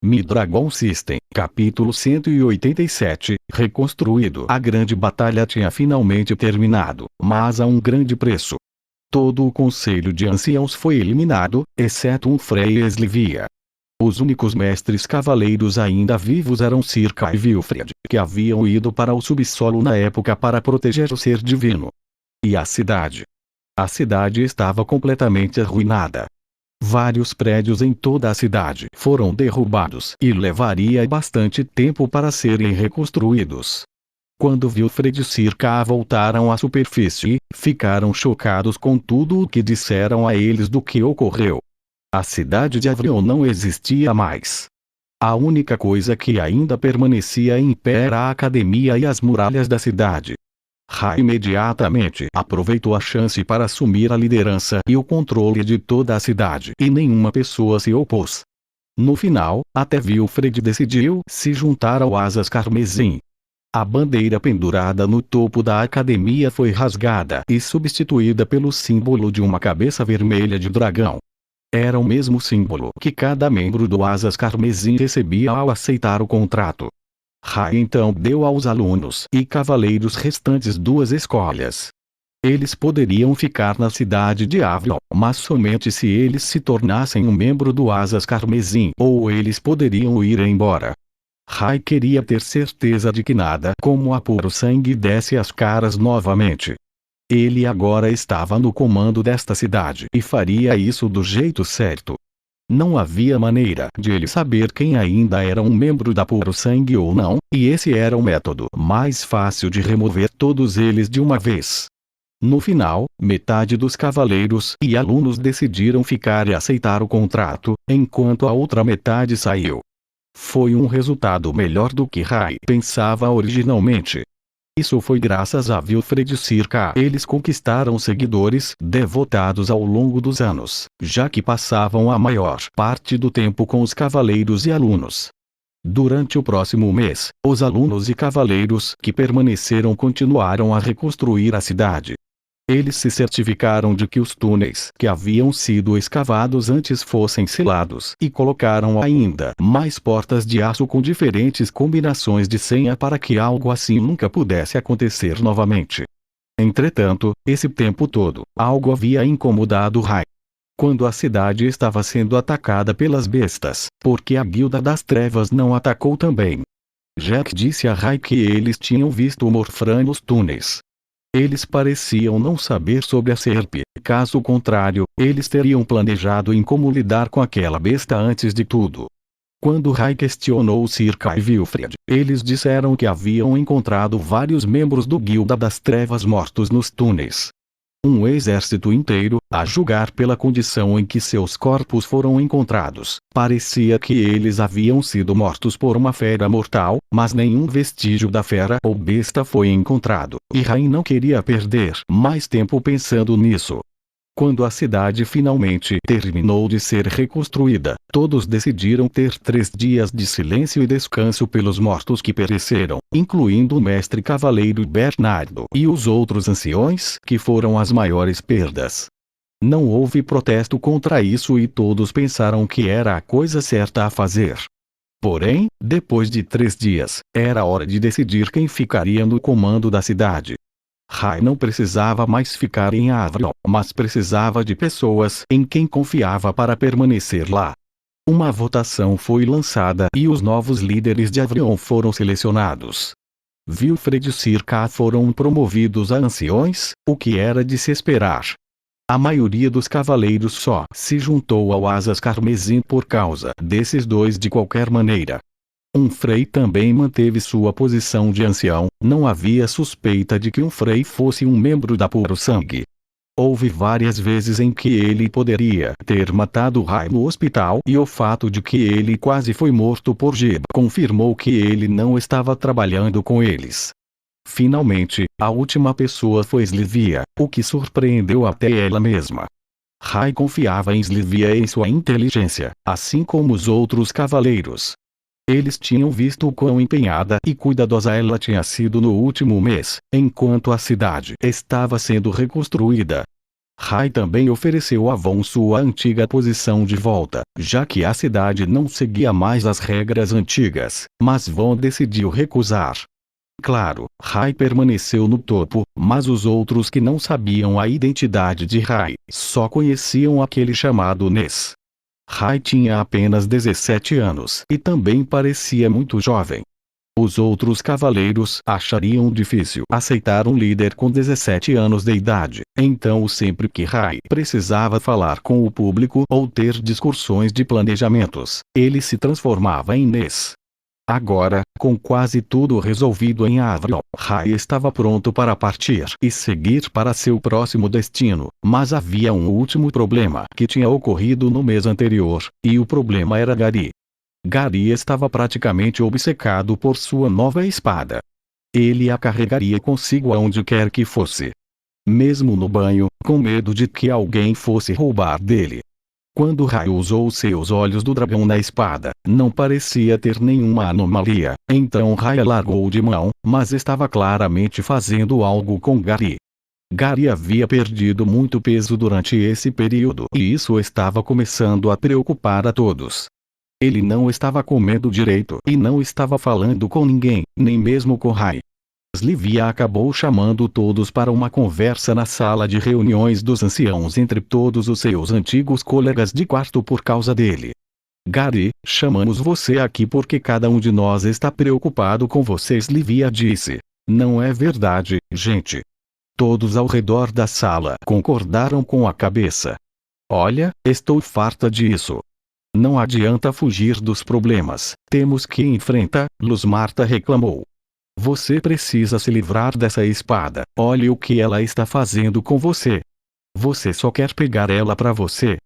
Mi-Dragon System, capítulo 187, reconstruído. A grande batalha tinha finalmente terminado, mas a um grande preço. Todo o conselho de anciãos foi eliminado, exceto um Frey e Slivia. Os únicos mestres cavaleiros ainda vivos eram Circa e Wilfred, que haviam ido para o subsolo na época para proteger o ser divino. E a cidade? A cidade estava completamente arruinada. Vários prédios em toda a cidade foram derrubados e levaria bastante tempo para serem reconstruídos. Quando Wilfred e Circa voltaram à superfície, ficaram chocados com tudo o que disseram a eles do que ocorreu. A cidade de Avrion não existia mais. A única coisa que ainda permanecia em pé era a academia e as muralhas da cidade. Rai imediatamente aproveitou a chance para assumir a liderança e o controle de toda a cidade e nenhuma pessoa se opôs. No final, até Wilfred decidiu se juntar ao Asas Carmesim. A bandeira pendurada no topo da academia foi rasgada e substituída pelo símbolo de uma cabeça vermelha de dragão. Era o mesmo símbolo que cada membro do Asas Carmesim recebia ao aceitar o contrato. Rai então deu aos alunos e cavaleiros restantes duas escolhas. Eles poderiam ficar na cidade de Avrion, mas somente se eles se tornassem um membro do Asas Carmesim, ou eles poderiam ir embora. Rai queria ter certeza de que nada como a puro sangue desse as caras novamente. Ele agora estava no comando desta cidade e faria isso do jeito certo. Não havia maneira de ele saber quem ainda era um membro da Puro Sangue ou não, e esse era o método mais fácil de remover todos eles de uma vez. No final, metade dos cavaleiros e alunos decidiram ficar e aceitar o contrato, enquanto a outra metade saiu. Foi um resultado melhor do que Rai pensava originalmente. Isso foi graças a Wilfred e Circa. Eles conquistaram seguidores devotados ao longo dos anos, já que passavam a maior parte do tempo com os cavaleiros e alunos. Durante o próximo mês, os alunos e cavaleiros que permaneceram continuaram a reconstruir a cidade. Eles se certificaram de que os túneis que haviam sido escavados antes fossem selados e colocaram ainda mais portas de aço com diferentes combinações de senha para que algo assim nunca pudesse acontecer novamente. Entretanto, esse tempo todo, algo havia incomodado Rai. Quando a cidade estava sendo atacada pelas bestas, porque a Guilda das Trevas não atacou também. Jack disse a Rai que eles tinham visto o Morfran nos túneis. Eles pareciam não saber sobre a Serp, caso contrário, eles teriam planejado em como lidar com aquela besta antes de tudo. Quando Rai questionou Circa e Wilfred, eles disseram que haviam encontrado vários membros do Guilda das Trevas mortos nos túneis. Um exército inteiro, a julgar pela condição em que seus corpos foram encontrados, parecia que eles haviam sido mortos por uma fera mortal, mas nenhum vestígio da fera ou besta foi encontrado, e Rai não queria perder mais tempo pensando nisso. Quando a cidade finalmente terminou de ser reconstruída, todos decidiram ter 3 dias de silêncio e descanso pelos mortos que pereceram, incluindo o mestre cavaleiro Bernardo e os outros anciões, que foram as maiores perdas. Não houve protesto contra isso e todos pensaram que era a coisa certa a fazer. Porém, depois de 3 dias, era hora de decidir quem ficaria no comando da cidade. Rai não precisava mais ficar em Avrion, mas precisava de pessoas em quem confiava para permanecer lá. Uma votação foi lançada e os novos líderes de Avrion foram selecionados. Wilfred e Circa foram promovidos a anciões, o que era de se esperar. A maioria dos cavaleiros só se juntou ao Asas Carmesim por causa desses dois de qualquer maneira. Um Frey também manteve sua posição de ancião, não havia suspeita de que um Frey fosse um membro da Puro Sangue. Houve várias vezes em que ele poderia ter matado Rai no hospital e o fato de que ele quase foi morto por Geb confirmou que ele não estava trabalhando com eles. Finalmente, a última pessoa foi Slivia, o que surpreendeu até ela mesma. Rai confiava em Slivia e em sua inteligência, assim como os outros cavaleiros. Eles tinham visto o quão empenhada e cuidadosa ela tinha sido no último mês, enquanto a cidade estava sendo reconstruída. Rai também ofereceu a Von sua antiga posição de volta, já que a cidade não seguia mais as regras antigas, mas Von decidiu recusar. Claro, Rai permaneceu no topo, mas os outros que não sabiam a identidade de Rai, só conheciam aquele chamado Ness. Rai tinha apenas 17 anos e também parecia muito jovem. Os outros cavaleiros achariam difícil aceitar um líder com 17 anos de idade, então sempre que Rai precisava falar com o público ou ter discussões de planejamentos, ele se transformava em Ness. Agora, com quase tudo resolvido em Avalon, Rai estava pronto para partir e seguir para seu próximo destino, mas havia um último problema que tinha ocorrido no mês anterior, e o problema era Gary. Gary estava praticamente obcecado por sua nova espada. Ele a carregaria consigo aonde quer que fosse. Mesmo no banho, com medo de que alguém fosse roubar dele. Quando Rai usou seus olhos do dragão na espada, não parecia ter nenhuma anomalia, então Rai largou de mão, mas estava claramente fazendo algo com Gary. Gary havia perdido muito peso durante esse período e isso estava começando a preocupar a todos. Ele não estava comendo direito e não estava falando com ninguém, nem mesmo com Rai. Slivia acabou chamando todos para uma conversa na sala de reuniões dos anciãos entre todos os seus antigos colegas de quarto por causa dele. Gary, chamamos você aqui porque cada um de nós está preocupado com você, Slivia disse. Não é verdade, gente. Todos ao redor da sala concordaram com a cabeça. Olha, estou farta disso. Não adianta fugir dos problemas, temos que enfrentá-los, Marta reclamou. Você precisa se livrar dessa espada, olhe o que ela está fazendo com você. Você só quer pegar ela para você.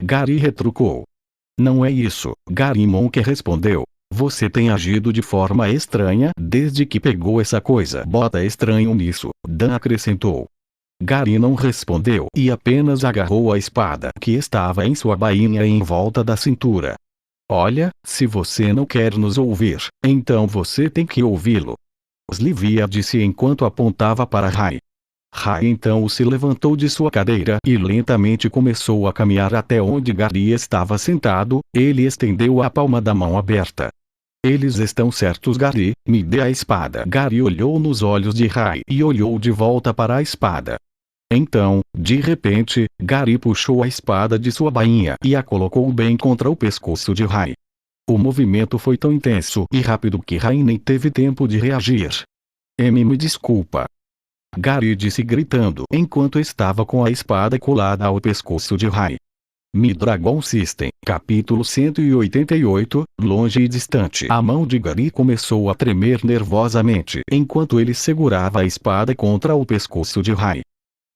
Gary retrucou. Não é isso, Gary Monk respondeu. Você tem agido de forma estranha desde que pegou essa coisa. Bota estranho nisso, Dan acrescentou. Gary não respondeu e apenas agarrou a espada que estava em sua bainha em volta da cintura. Olha, se você não quer nos ouvir, então você tem que ouvi-lo. Slivia disse enquanto apontava para Rai. Rai então se levantou de sua cadeira e lentamente começou a caminhar até onde Gary estava sentado. Ele estendeu a palma da mão aberta. Eles estão certos, Gary, me dê a espada. Gary olhou nos olhos de Rai e olhou de volta para a espada. Então, de repente, Gary puxou a espada de sua bainha e a colocou bem contra o pescoço de Rai. O movimento foi tão intenso e rápido que Rai nem teve tempo de reagir. Me desculpa. Gary disse gritando enquanto estava com a espada colada ao pescoço de Rai. Mi-Dragon System, capítulo 188, longe e distante. A mão de Gary começou a tremer nervosamente enquanto ele segurava a espada contra o pescoço de Rai.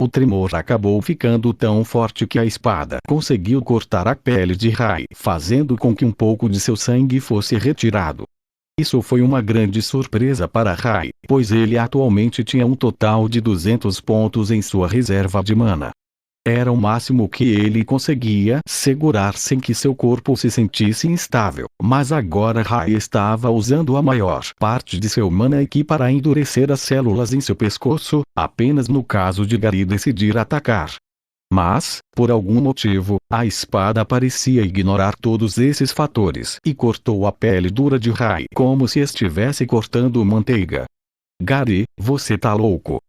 O tremor acabou ficando tão forte que a espada conseguiu cortar a pele de Rai, fazendo com que um pouco de seu sangue fosse retirado. Isso foi uma grande surpresa para Rai, pois ele atualmente tinha um total de 200 pontos em sua reserva de mana. Era o máximo que ele conseguia segurar sem que seu corpo se sentisse instável, mas agora Rai estava usando a maior parte de seu mana aqui para endurecer as células em seu pescoço, apenas no caso de Gary decidir atacar. Mas, por algum motivo, a espada parecia ignorar todos esses fatores e cortou a pele dura de Rai como se estivesse cortando manteiga. Gary, você tá louco!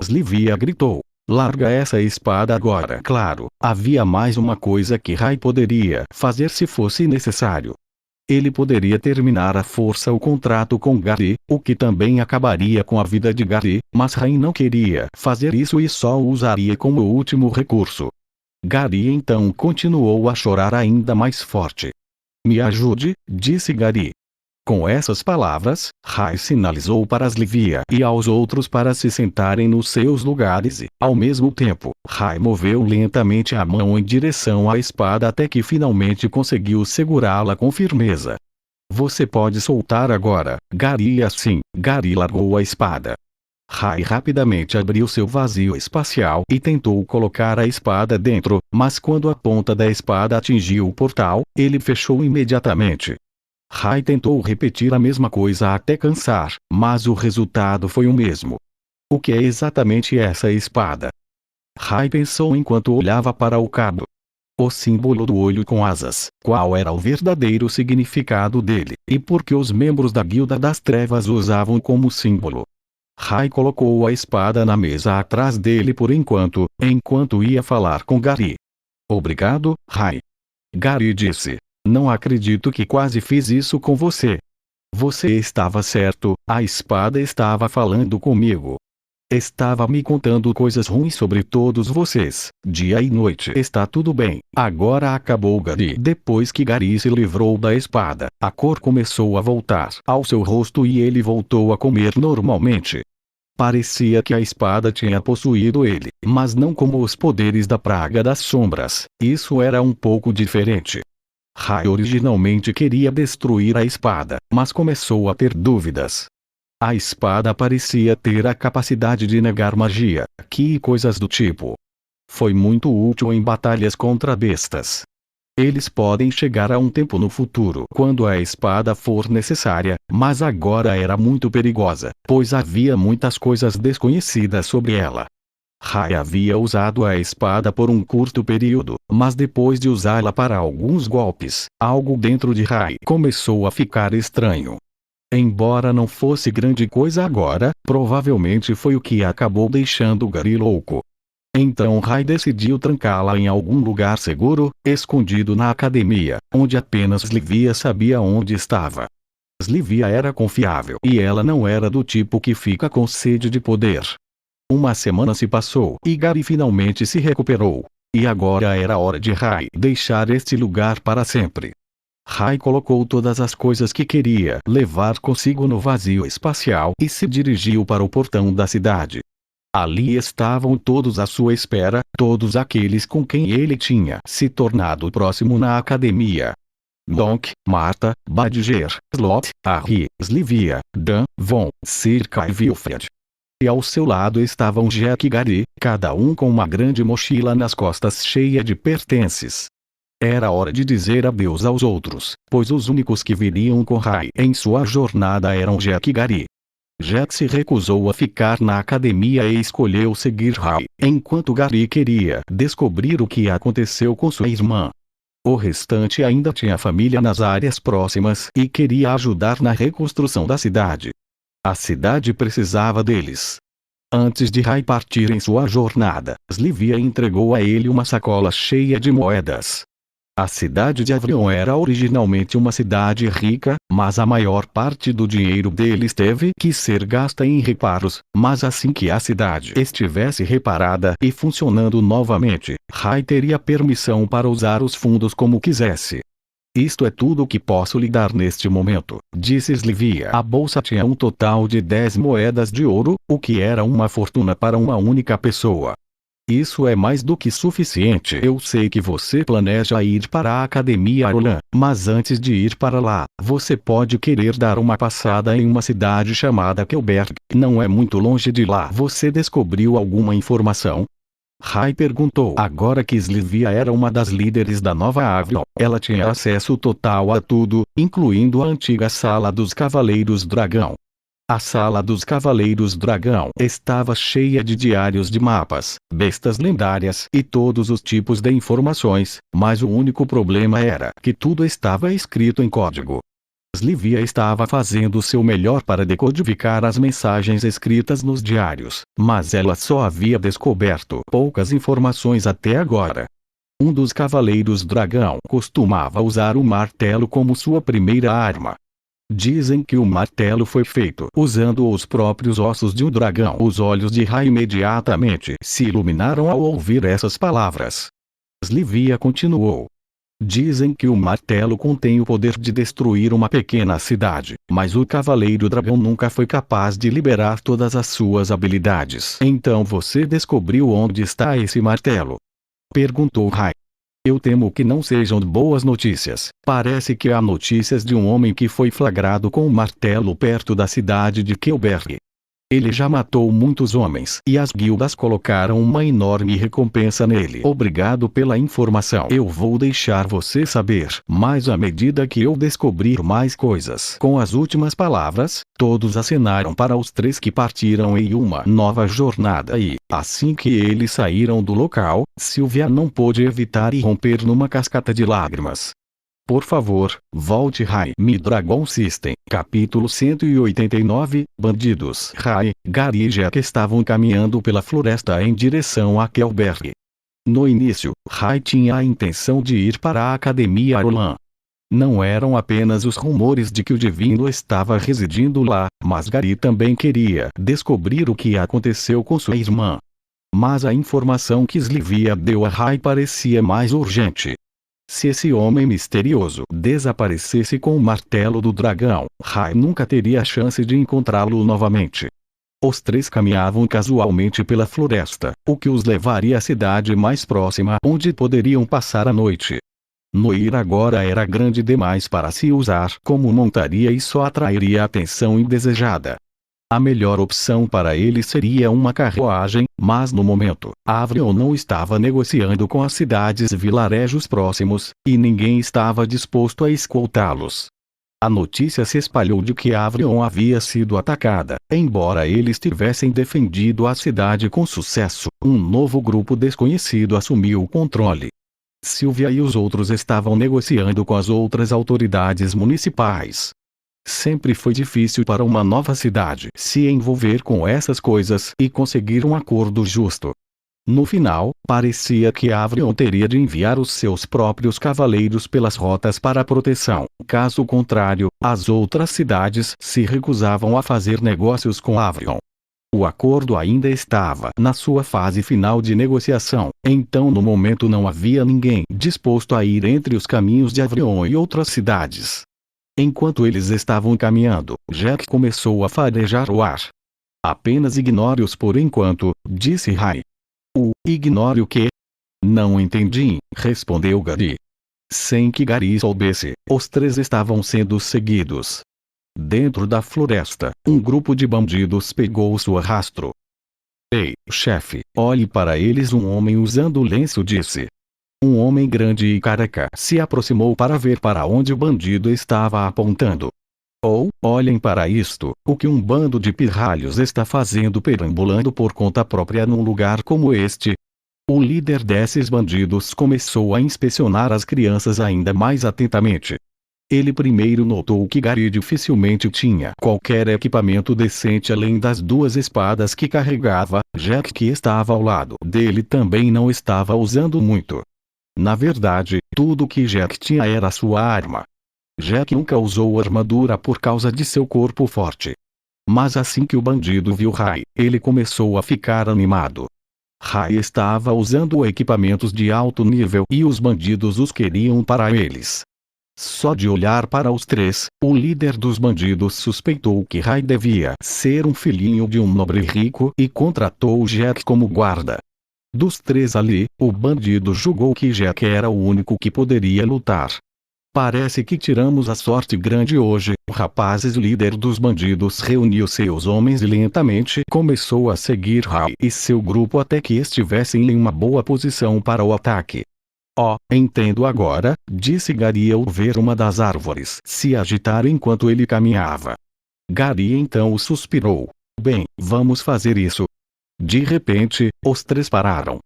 Slivia gritou. Larga essa espada agora. Claro, havia mais uma coisa que Rai poderia fazer se fosse necessário. Ele poderia terminar à força o contrato com Gary, o que também acabaria com a vida de Gary, mas Rai não queria fazer isso e só o usaria como último recurso. Gary então continuou a chorar ainda mais forte. Me ajude, disse Gary. Com essas palavras, Rai sinalizou para Slivia e aos outros para se sentarem nos seus lugares e, ao mesmo tempo, Rai moveu lentamente a mão em direção à espada até que finalmente conseguiu segurá-la com firmeza. Você pode soltar agora, Gary, e assim, Gary largou a espada. Rai rapidamente abriu seu vazio espacial e tentou colocar a espada dentro, mas quando a ponta da espada atingiu o portal, ele fechou imediatamente. Rai tentou repetir a mesma coisa até cansar, mas o resultado foi o mesmo. O que é exatamente essa espada? Rai pensou enquanto olhava para o cabo. O símbolo do olho com asas, qual era o verdadeiro significado dele, e por que os membros da Guilda das Trevas o usavam como símbolo. Rai colocou a espada na mesa atrás dele por enquanto ia falar com Gary. Obrigado, Rai. Gary disse. Não acredito que quase fiz isso com você. Você estava certo, a espada estava falando comigo. Estava me contando coisas ruins sobre todos vocês, dia e noite. Está tudo bem, agora acabou Gary. Depois que Gary se livrou da espada, a cor começou a voltar ao seu rosto e ele voltou a comer normalmente. Parecia que a espada tinha possuído ele, mas não como os poderes da Praga das Sombras. Isso era um pouco diferente. Rai originalmente queria destruir a espada, mas começou a ter dúvidas. A espada parecia ter a capacidade de negar magia, ki e coisas do tipo. Foi muito útil em batalhas contra bestas. Eles podem chegar a um tempo no futuro quando a espada for necessária, mas agora era muito perigosa, pois havia muitas coisas desconhecidas sobre ela. Rai havia usado a espada por um curto período, mas depois de usá-la para alguns golpes, algo dentro de Rai começou a ficar estranho. Embora não fosse grande coisa agora, provavelmente foi o que acabou deixando Gary louco. Então Rai decidiu trancá-la em algum lugar seguro, escondido na academia, onde apenas Slivia sabia onde estava. Slivia era confiável e ela não era do tipo que fica com sede de poder. Uma semana se passou e Gary finalmente se recuperou. E agora era hora de Rai deixar este lugar para sempre. Rai colocou todas as coisas que queria levar consigo no vazio espacial e se dirigiu para o portão da cidade. Ali estavam todos à sua espera, todos aqueles com quem ele tinha se tornado próximo na academia. Donk, Marta, Badger, Slot, Harry, Slivia, Dan, Von, Circa e Wilfred. E ao seu lado estavam Jack e Gary, cada um com uma grande mochila nas costas cheia de pertences. Era hora de dizer adeus aos outros, pois os únicos que viriam com Rai em sua jornada eram Jack e Gary. Jack se recusou a ficar na academia e escolheu seguir Rai, enquanto Gary queria descobrir o que aconteceu com sua irmã. O restante ainda tinha família nas áreas próximas e queria ajudar na reconstrução da cidade. A cidade precisava deles. Antes de Rai partir em sua jornada, Slivia entregou a ele uma sacola cheia de moedas. A cidade de Avrion era originalmente uma cidade rica, mas a maior parte do dinheiro deles teve que ser gasta em reparos, mas assim que a cidade estivesse reparada e funcionando novamente, Rai teria permissão para usar os fundos como quisesse. Isto é tudo o que posso lhe dar neste momento, disse Slivia. A bolsa tinha um total de 10 moedas de ouro, o que era uma fortuna para uma única pessoa. Isso é mais do que suficiente. Eu sei que você planeja ir para a Academia Arolan, mas antes de ir para lá, você pode querer dar uma passada em uma cidade chamada Kelberg, não é muito longe de lá. Você descobriu alguma informação? Rai perguntou. Agora que Slivia era uma das líderes da Nova Avrion, ela tinha acesso total a tudo, incluindo a antiga Sala dos Cavaleiros Dragão. A Sala dos Cavaleiros Dragão estava cheia de diários de mapas, bestas lendárias e todos os tipos de informações, mas o único problema era que tudo estava escrito em código. Slivia estava fazendo seu melhor para decodificar as mensagens escritas nos diários, mas ela só havia descoberto poucas informações até agora. Um dos Cavaleiros Dragão costumava usar o martelo como sua primeira arma. Dizem que o martelo foi feito usando os próprios ossos de um dragão. Os olhos de Rai imediatamente se iluminaram ao ouvir essas palavras. Slivia continuou. Dizem que o martelo contém o poder de destruir uma pequena cidade, mas o Cavaleiro Dragão nunca foi capaz de liberar todas as suas habilidades. Então você descobriu onde está esse martelo? Perguntou Rai. Eu temo que não sejam boas notícias. Parece que há notícias de um homem que foi flagrado com um martelo perto da cidade de Kelberg. Ele já matou muitos homens e as guildas colocaram uma enorme recompensa nele. Obrigado pela informação. Eu vou deixar você saber, mas à medida que eu descobrir mais coisas. Com as últimas palavras, todos acenaram para os três que partiram em uma nova jornada e, assim que eles saíram do local, Sylvia não pôde evitar irromper numa cascata de lágrimas. Por favor, volte Rai. Mi-Dragon System, capítulo 189, Bandidos. Rai, Gary e Jack estavam caminhando pela floresta em direção a Kelberg. No início, Rai tinha a intenção de ir para a Academia Arolan. Não eram apenas os rumores de que o Divino estava residindo lá, mas Gary também queria descobrir o que aconteceu com sua irmã. Mas a informação que Slivia deu a Rai parecia mais urgente. Se esse homem misterioso desaparecesse com o martelo do dragão, Rai nunca teria a chance de encontrá-lo novamente. Os três caminhavam casualmente pela floresta, o que os levaria à cidade mais próxima onde poderiam passar a noite. Noir agora era grande demais para se usar como montaria e só atrairia atenção indesejada. A melhor opção para ele seria uma carruagem, mas no momento, Avrion não estava negociando com as cidades e vilarejos próximos, e ninguém estava disposto a escoltá-los. A notícia se espalhou de que Avrion havia sido atacada. Embora eles tivessem defendido a cidade com sucesso, um novo grupo desconhecido assumiu o controle. Sylvia e os outros estavam negociando com as outras autoridades municipais. Sempre foi difícil para uma nova cidade se envolver com essas coisas e conseguir um acordo justo. No final, parecia que Avrion teria de enviar os seus próprios cavaleiros pelas rotas para proteção. Caso contrário, as outras cidades se recusavam a fazer negócios com Avrion. O acordo ainda estava na sua fase final de negociação, então no momento não havia ninguém disposto a ir entre os caminhos de Avrion e outras cidades. Enquanto eles estavam caminhando, Jack começou a farejar o ar. Apenas ignore-os por enquanto, disse Rai. Ignore o quê? Não entendi, respondeu Gary. Sem que Gary soubesse, os três estavam sendo seguidos. Dentro da floresta, um grupo de bandidos pegou seu rastro. Ei, chefe, olhe para eles. Um homem usando lenço disse. Um homem grande e careca se aproximou para ver para onde o bandido estava apontando. Olhem para isto, o que um bando de pirralhos está fazendo perambulando por conta própria num lugar como este. O líder desses bandidos começou a inspecionar as crianças ainda mais atentamente. Ele primeiro notou que Gary dificilmente tinha qualquer equipamento decente além das duas espadas que carregava. Jack, que estava ao lado dele, também não estava usando muito. Na verdade, tudo que Jack tinha era sua arma. Jack nunca usou armadura por causa de seu corpo forte. Mas assim que o bandido viu Rai, ele começou a ficar animado. Rai estava usando equipamentos de alto nível e os bandidos os queriam para eles. Só de olhar para os três, o líder dos bandidos suspeitou que Rai devia ser um filhinho de um nobre rico e contratou Jack como guarda. Dos três ali, o bandido julgou que Jack era o único que poderia lutar. Parece que tiramos a sorte grande hoje. O rapaz líder dos bandidos reuniu seus homens e lentamente começou a seguir Rai e seu grupo até que estivessem em uma boa posição para o ataque. Entendo agora, disse Gary ao ver uma das árvores se agitar enquanto ele caminhava. Gary então suspirou. Bem, vamos fazer isso. De repente, os três pararam.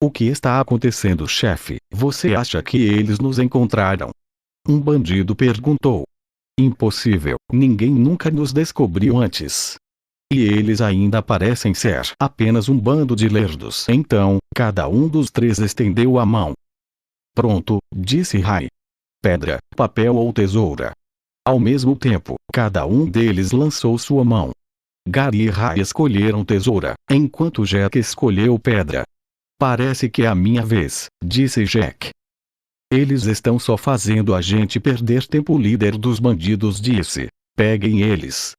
O que está acontecendo, chefe? Você acha que eles nos encontraram? Um bandido perguntou. Impossível, ninguém nunca nos descobriu antes. E eles ainda parecem ser apenas um bando de lerdos. Então, cada um dos três estendeu a mão. Pronto, disse Rai. Pedra, papel ou tesoura. Ao mesmo tempo, cada um deles lançou sua mão. Gary e Rai escolheram tesoura, enquanto Jack escolheu pedra. Parece que é a minha vez, disse Jack. Eles estão só fazendo a gente perder tempo. O líder dos bandidos disse. Peguem eles.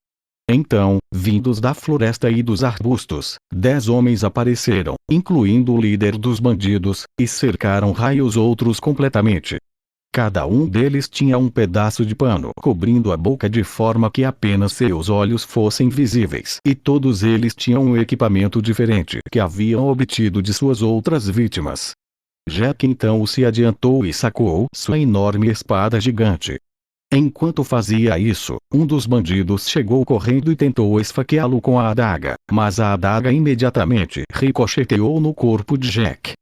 Então, vindos da floresta e dos arbustos, 10 homens apareceram, incluindo o líder dos bandidos, e cercaram Rai e os outros completamente. Cada um deles tinha um pedaço de pano cobrindo a boca de forma que apenas seus olhos fossem visíveis. E todos eles tinham um equipamento diferente que haviam obtido de suas outras vítimas. Jack então se adiantou e sacou sua enorme espada gigante. Enquanto fazia isso, um dos bandidos chegou correndo e tentou esfaqueá-lo com a adaga, mas a adaga imediatamente ricocheteou no corpo de Jack.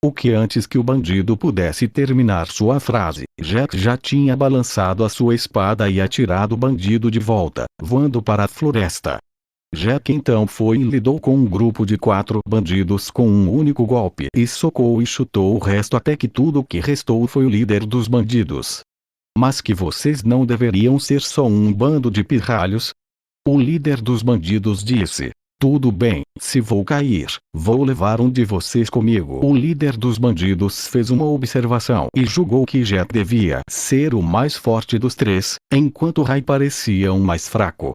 O que antes que o bandido pudesse terminar sua frase, Jack já tinha balançado a sua espada e atirado o bandido de volta, voando para a floresta. Jack então foi e lidou com um grupo de 4 bandidos com um único golpe e socou e chutou o resto até que tudo o que restou foi o líder dos bandidos. Mas que vocês não deveriam ser só um bando de pirralhos? O líder dos bandidos disse. Tudo bem, se vou cair, vou levar um de vocês comigo. O líder dos bandidos fez uma observação e julgou que Jack devia ser o mais forte dos 3, enquanto Ray parecia o mais fraco.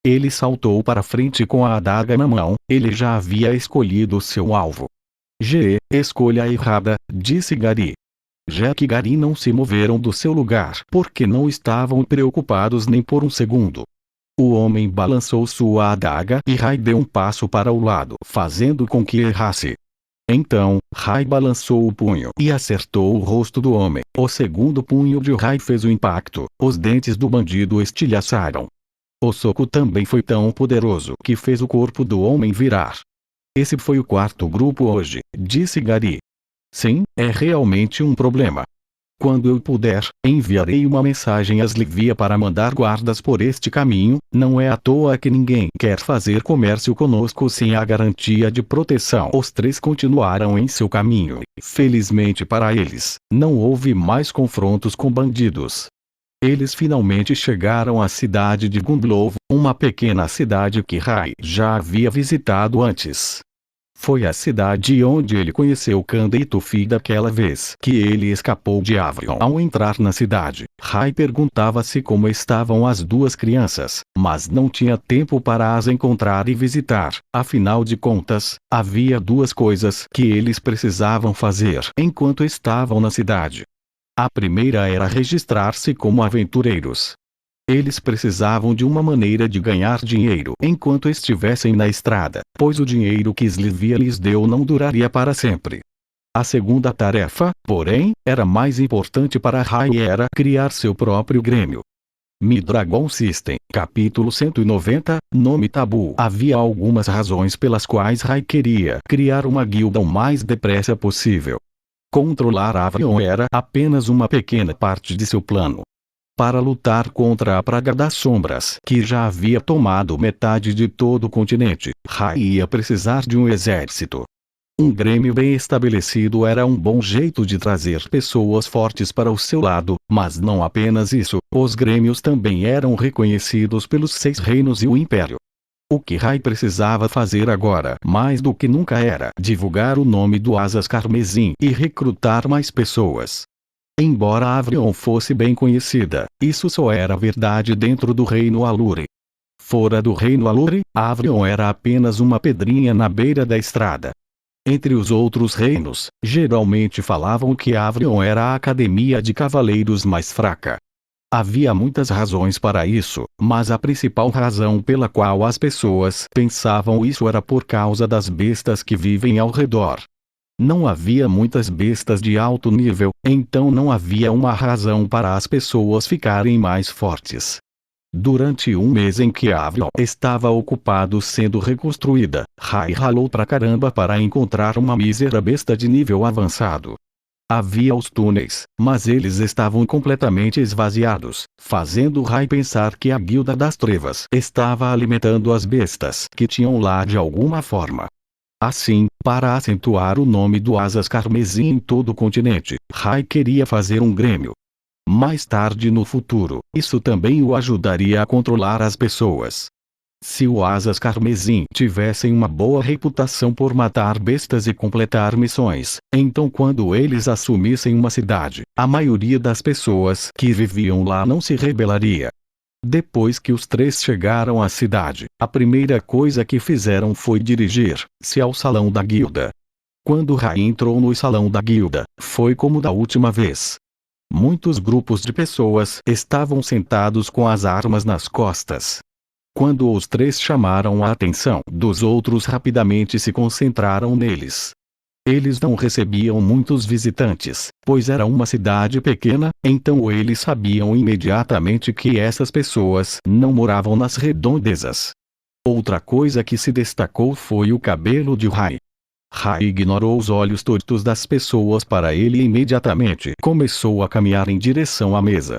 Ele saltou para frente com a adaga na mão, ele já havia escolhido seu alvo. Escolha errada, disse Gary. Jack e Gary não se moveram do seu lugar porque não estavam preocupados nem por um segundo. O homem balançou sua adaga e Ray deu um passo para o lado, fazendo com que errasse. Então, Ray balançou o punho e acertou o rosto do homem. O segundo punho de Ray fez o impacto, os dentes do bandido estilhaçaram. O soco também foi tão poderoso que fez o corpo do homem virar. Esse foi o 4º grupo hoje, disse Gary. Sim, é realmente um problema. Quando eu puder, enviarei uma mensagem às Livia para mandar guardas por este caminho. Não é à toa que ninguém quer fazer comércio conosco sem a garantia de proteção. Os 3 continuaram em seu caminho. Felizmente para eles, não houve mais confrontos com bandidos. Eles finalmente chegaram à cidade de Gundlov, uma pequena cidade que Ray já havia visitado antes. Foi a cidade onde ele conheceu Kanda e Tufi daquela vez que ele escapou de Avrion. Ao entrar na cidade, Ray perguntava-se como estavam as 2 crianças, mas não tinha tempo para as encontrar e visitar. Afinal de contas, havia 2 coisas que eles precisavam fazer enquanto estavam na cidade. A primeira era registrar-se como aventureiros. Eles precisavam de uma maneira de ganhar dinheiro enquanto estivessem na estrada, pois o dinheiro que Slivia lhes deu não duraria para sempre. A segunda tarefa, porém, era mais importante para Ray e era criar seu próprio grêmio. Midragon System, capítulo 190, nome tabu. Havia algumas razões pelas quais Ray queria criar uma guilda o mais depressa possível. Controlar Avrion era apenas uma pequena parte de seu plano. Para lutar contra a Praga das Sombras, que já havia tomado metade de todo o continente, Ray ia precisar de um exército. Um grêmio bem estabelecido era um bom jeito de trazer pessoas fortes para o seu lado, mas não apenas isso, os grêmios também eram reconhecidos pelos 6 reinos e o Império. O que Ray precisava fazer agora, mais do que nunca, era divulgar o nome do Asas Carmesim e recrutar mais pessoas. Embora Avrion fosse bem conhecida, isso só era verdade dentro do Reino Alure. Fora do Reino Alure, Avrion era apenas uma pedrinha na beira da estrada. Entre os outros reinos, geralmente falavam que Avrion era a academia de cavaleiros mais fraca. Havia muitas razões para isso, mas a principal razão pela qual as pessoas pensavam isso era por causa das bestas que vivem ao redor. Não havia muitas bestas de alto nível, então não havia uma razão para as pessoas ficarem mais fortes. Durante um mês em que Avrion estava ocupado sendo reconstruída, Ray ralou pra caramba para encontrar uma mísera besta de nível avançado. Havia os túneis, mas eles estavam completamente esvaziados, fazendo Ray pensar que a Guilda das Trevas estava alimentando as bestas que tinham lá de alguma forma. Assim, para acentuar o nome do Asas Carmesim em todo o continente, Ray queria fazer um grêmio. Mais tarde no futuro, isso também o ajudaria a controlar as pessoas. Se o Asas Carmesim tivessem uma boa reputação por matar bestas e completar missões, então quando eles assumissem uma cidade, a maioria das pessoas que viviam lá não se rebelaria. Depois que os 3 chegaram à cidade, a primeira coisa que fizeram foi dirigir-se ao salão da guilda. Quando Ray entrou no salão da guilda, foi como da última vez. Muitos grupos de pessoas estavam sentados com as armas nas costas. Quando os três chamaram a atenção dos outros, rapidamente se concentraram neles. Eles não recebiam muitos visitantes, pois era uma cidade pequena, então eles sabiam imediatamente que essas pessoas não moravam nas redondezas. Outra coisa que se destacou foi o cabelo de Rai. Rai ignorou os olhos tortos das pessoas para ele e imediatamente começou a caminhar em direção à mesa.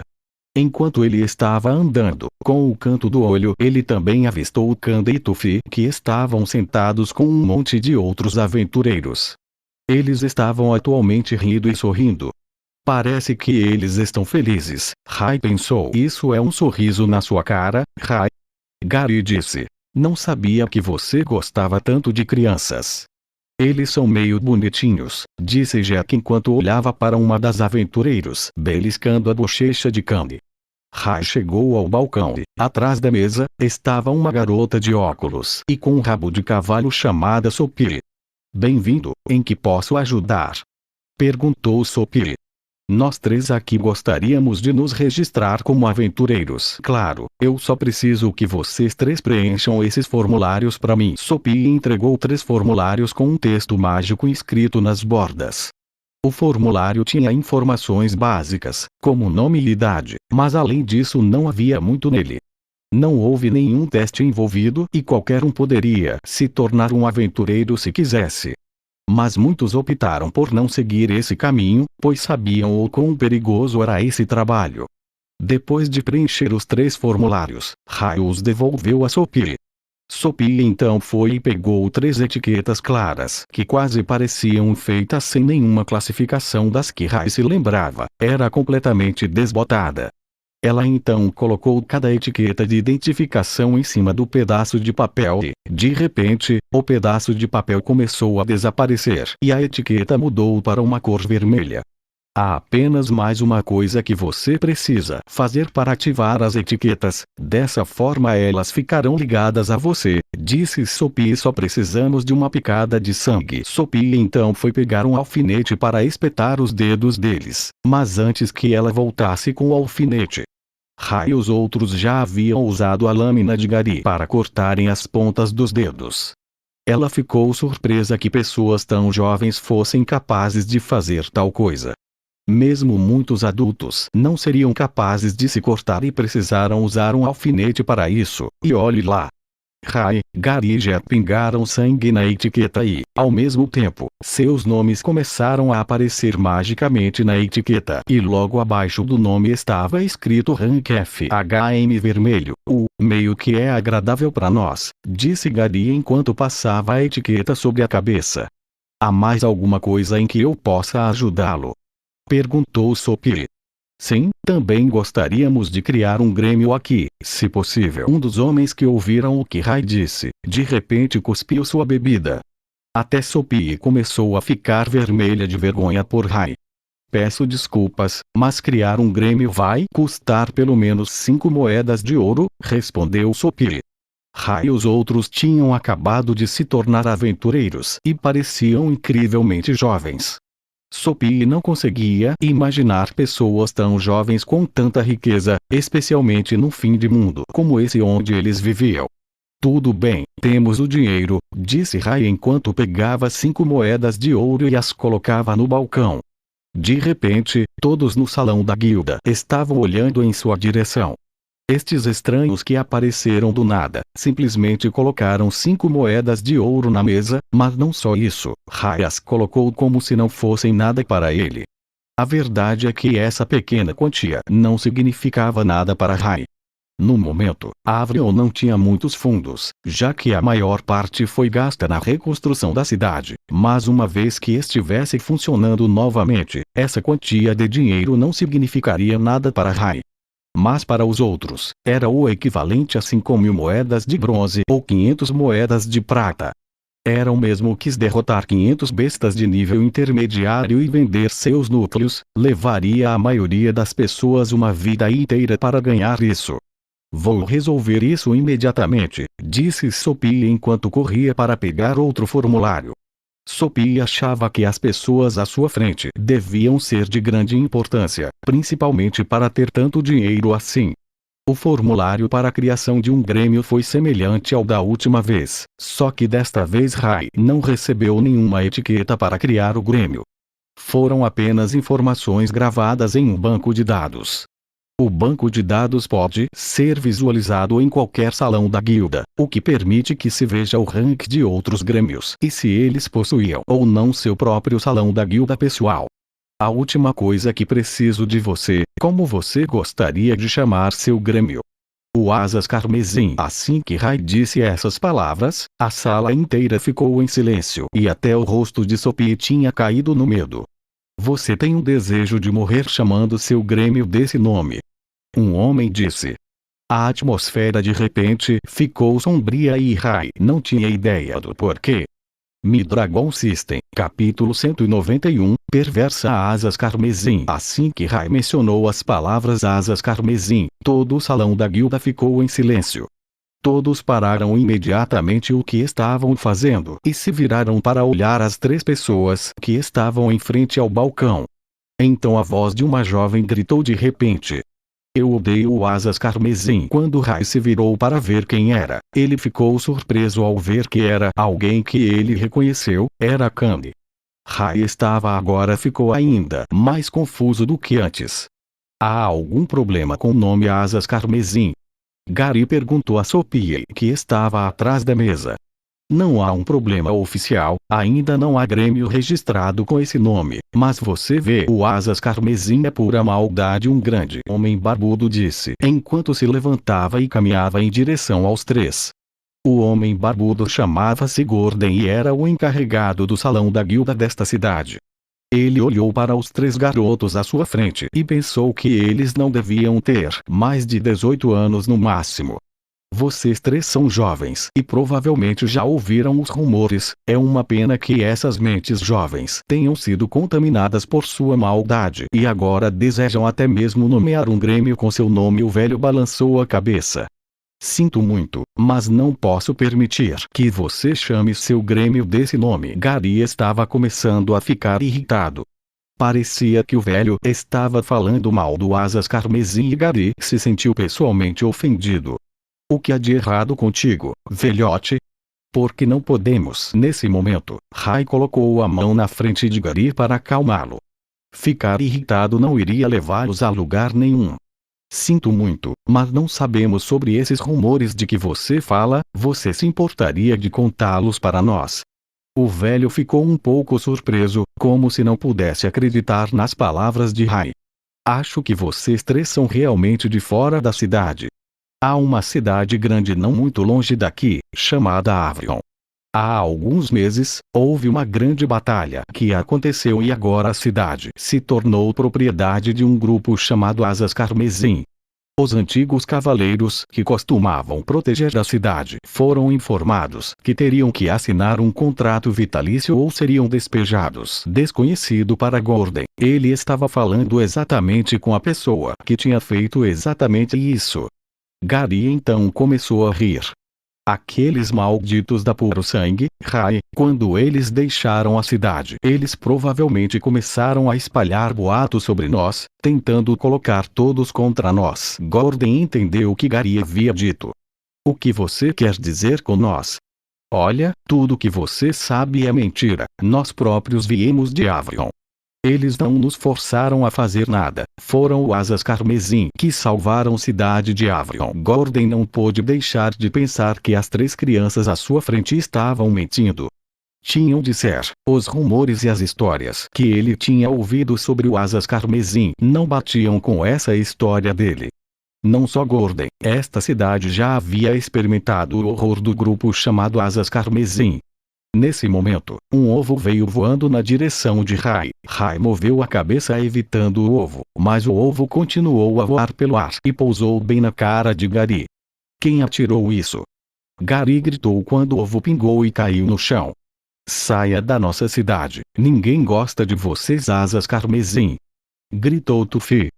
Enquanto ele estava andando, com o canto do olho ele também avistou o Kanda e Tufi, que estavam sentados com um monte de outros aventureiros. Eles estavam atualmente rindo e sorrindo. Parece que eles estão felizes, Rai pensou. Isso é um sorriso na sua cara, Rai? Gary disse. Não sabia que você gostava tanto de crianças. Eles são meio bonitinhos, disse Jack enquanto olhava para uma das aventureiros, beliscando a bochecha de Candy. Rai chegou ao balcão e, atrás da mesa, estava uma garota de óculos e com um rabo de cavalo chamada Sophie. Bem-vindo, em que posso ajudar? Perguntou Sophie. Nós três aqui gostaríamos de nos registrar como aventureiros. Claro, eu só preciso que vocês três preencham esses formulários para mim. Sophie entregou 3 formulários com um texto mágico escrito nas bordas. O formulário tinha informações básicas, como nome e idade, mas além disso não havia muito nele. Não houve nenhum teste envolvido e qualquer um poderia se tornar um aventureiro se quisesse. Mas muitos optaram por não seguir esse caminho, pois sabiam o quão perigoso era esse trabalho. Depois de preencher os 3 formulários, Rai os devolveu a Sophie. Sophie então foi e pegou 3 etiquetas claras que quase pareciam feitas sem nenhuma classificação das que Rai se lembrava. Era completamente desbotada. Ela então colocou cada etiqueta de identificação em cima do pedaço de papel e, de repente, o pedaço de papel começou a desaparecer e a etiqueta mudou para uma cor vermelha. Há apenas mais uma coisa que você precisa fazer para ativar as etiquetas, dessa forma elas ficarão ligadas a você, disse Sophie. Só precisamos de uma picada de sangue. Sophie então foi pegar um alfinete para espetar os dedos deles, mas antes que ela voltasse com o alfinete, Rai e os outros já haviam usado a lâmina de Gary para cortarem as pontas dos dedos. Ela ficou surpresa que pessoas tão jovens fossem capazes de fazer tal coisa. Mesmo muitos adultos não seriam capazes de se cortar e precisaram usar um alfinete para isso, e olhe lá. Rai, Gary e Jet pingaram sangue na etiqueta e, ao mesmo tempo, seus nomes começaram a aparecer magicamente na etiqueta e logo abaixo do nome estava escrito Rank FHM vermelho. Meio que é agradável para nós, disse Gary enquanto passava a etiqueta sobre a cabeça. Há mais alguma coisa em que eu possa ajudá-lo? Perguntou Sophie. Sim, também gostaríamos de criar um grêmio aqui, se possível. Um dos homens que ouviram o que Rai disse, de repente cuspiu sua bebida. Até Sophie começou a ficar vermelha de vergonha por Rai. Peço desculpas, mas criar um grêmio vai custar pelo menos 5 moedas de ouro, respondeu Sophie. Rai e os outros tinham acabado de se tornar aventureiros e pareciam incrivelmente jovens. Sophie não conseguia imaginar pessoas tão jovens com tanta riqueza, especialmente num fim de mundo como esse onde eles viviam. Tudo bem, temos o dinheiro, disse Rai enquanto pegava 5 moedas de ouro e as colocava no balcão. De repente, todos no salão da guilda estavam olhando em sua direção. Estes estranhos que apareceram do nada, simplesmente colocaram 5 moedas de ouro na mesa, mas não só isso, Rai as colocou como se não fossem nada para ele. A verdade é que essa pequena quantia não significava nada para Rai. No momento, Avrion não tinha muitos fundos, já que a maior parte foi gasta na reconstrução da cidade, mas uma vez que estivesse funcionando novamente, essa quantia de dinheiro não significaria nada para Rai. Mas para os outros, era o equivalente a 5.000 moedas de bronze ou 500 moedas de prata. Era mesmo quis derrotar 500 bestas de nível intermediário e vender seus núcleos, levaria a maioria das pessoas uma vida inteira para ganhar isso. Vou resolver isso imediatamente, disse Sophie enquanto corria para pegar outro formulário. Sophie achava que as pessoas à sua frente deviam ser de grande importância, principalmente para ter tanto dinheiro assim. O formulário para a criação de um grêmio foi semelhante ao da última vez, só que desta vez Rai não recebeu nenhuma etiqueta para criar o grêmio. Foram apenas informações gravadas em um banco de dados. O banco de dados pode ser visualizado em qualquer salão da guilda, o que permite que se veja o rank de outros grêmios e se eles possuíam ou não seu próprio salão da guilda pessoal. A última coisa que preciso de você, como você gostaria de chamar seu grêmio? O Asas Carmesim. Assim que Rai disse essas palavras, a sala inteira ficou em silêncio e até o rosto de Sophie tinha caído no medo. Você tem um desejo de morrer chamando seu grêmio desse nome? Um homem disse. A atmosfera de repente ficou sombria e Rai não tinha ideia do porquê. Mi-Dragon System, capítulo 191, Perversa Asas Carmesim. Assim que Rai mencionou as palavras Asas Carmesim, todo o salão da guilda ficou em silêncio. Todos pararam imediatamente o que estavam fazendo e se viraram para olhar as três pessoas que estavam em frente ao balcão. Então a voz de uma jovem gritou de repente. Eu odeio o Asas Carmesim. Quando Rai se virou para ver quem era, ele ficou surpreso ao ver que era alguém que ele reconheceu, era Candy. Rai ficou ainda mais confuso do que antes. Há algum problema com o nome Asas Carmesim? Gary perguntou a Sophie, que estava atrás da mesa. Não há um problema oficial, ainda não há grêmio registrado com esse nome, mas você vê o Asas Carmesim é pura maldade. Um grande homem barbudo disse, enquanto se levantava e caminhava em direção aos três. O homem barbudo chamava-se Gordon e era o encarregado do salão da guilda desta cidade. Ele olhou para os três garotos à sua frente e pensou que eles não deviam ter mais de 18 anos no máximo. Vocês três são jovens e provavelmente já ouviram os rumores, é uma pena que essas mentes jovens tenham sido contaminadas por sua maldade e agora desejam até mesmo nomear um grêmio com seu nome. O velho balançou a cabeça. Sinto muito, mas não posso permitir que você chame seu grêmio desse nome. Gary estava começando a ficar irritado. Parecia que o velho estava falando mal do Asas Carmesim e Gary se sentiu pessoalmente ofendido. O que há de errado contigo, velhote? Porque não podemos. Nesse momento, Rai colocou a mão na frente de Gary para acalmá-lo. Ficar irritado não iria levá-los a lugar nenhum. Sinto muito, mas não sabemos sobre esses rumores de que você fala. Você se importaria de contá-los para nós? O velho ficou um pouco surpreso, como se não pudesse acreditar nas palavras de Rai. Acho que vocês três são realmente de fora da cidade. Há uma cidade grande não muito longe daqui, chamada Avrion. Há alguns meses, houve uma grande batalha que aconteceu e agora a cidade se tornou propriedade de um grupo chamado Asas Carmesim. Os antigos cavaleiros que costumavam proteger a cidade foram informados que teriam que assinar um contrato vitalício ou seriam despejados. Desconhecido para Gordon, ele estava falando exatamente com a pessoa que tinha feito exatamente isso. Gary então começou a rir. Aqueles malditos da puro sangue, Rai, quando eles deixaram a cidade, eles provavelmente começaram a espalhar boatos sobre nós, tentando colocar todos contra nós. Gordon entendeu o que Gary havia dito. O que você quer dizer com nós? Olha, tudo que você sabe é mentira, nós próprios viemos de Avrion. Eles não nos forçaram a fazer nada, foram o Asas Carmesim que salvaram a cidade de Avrion. Gordon não pôde deixar de pensar que as três crianças à sua frente estavam mentindo. Tinham de ser. Os rumores e as histórias que ele tinha ouvido sobre o Asas Carmesim não batiam com essa história dele. Não só Gordon, esta cidade já havia experimentado o horror do grupo chamado Asas Carmesim. Nesse momento, um ovo veio voando na direção de Rai. Rai moveu a cabeça evitando o ovo, mas o ovo continuou a voar pelo ar e pousou bem na cara de Gary. Quem atirou isso? Gary gritou quando o ovo pingou e caiu no chão. Saia da nossa cidade, ninguém gosta de vocês Asas Carmesim! Gritou Tufi.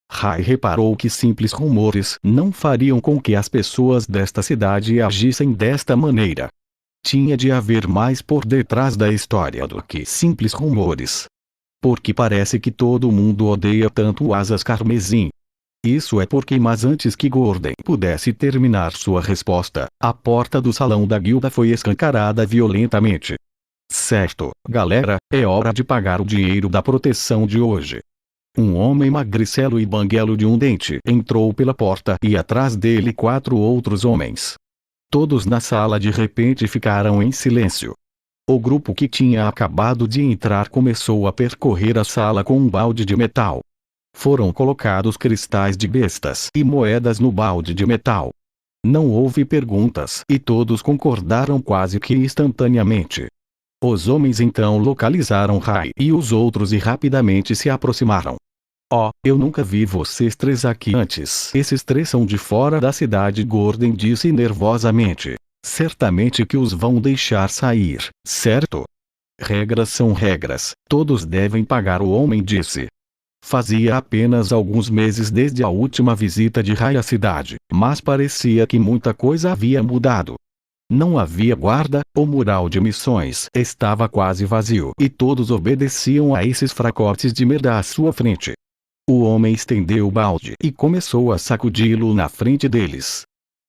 Rai reparou que simples rumores não fariam com que as pessoas desta cidade agissem desta maneira. Tinha de haver mais por detrás da história do que simples rumores. Porque parece que todo mundo odeia tanto o Asas Carmesim. Isso é porque, mas antes que Gordon pudesse terminar sua resposta, a porta do salão da guilda foi escancarada violentamente. Certo, galera, é hora de pagar o dinheiro da proteção de hoje. Um homem magricelo e banguelo de um dente entrou pela porta e atrás dele 4 outros homens. Todos na sala de repente ficaram em silêncio. O grupo que tinha acabado de entrar começou a percorrer a sala com um balde de metal. Foram colocados cristais de bestas e moedas no balde de metal. Não houve perguntas e todos concordaram quase que instantaneamente. Os homens então localizaram Rai e os outros e rapidamente se aproximaram. Oh, eu nunca vi vocês 3 aqui antes. Esses 3 são de fora da cidade, Gordon disse nervosamente. Certamente que os vão deixar sair, certo? Regras são regras, todos devem pagar, o homem disse. Fazia apenas alguns meses desde a última visita de Rai à cidade, mas parecia que muita coisa havia mudado. Não havia guarda, o mural de missões estava quase vazio e todos obedeciam a esses fracotes de merda à sua frente. O homem estendeu o balde e começou a sacudi-lo na frente deles.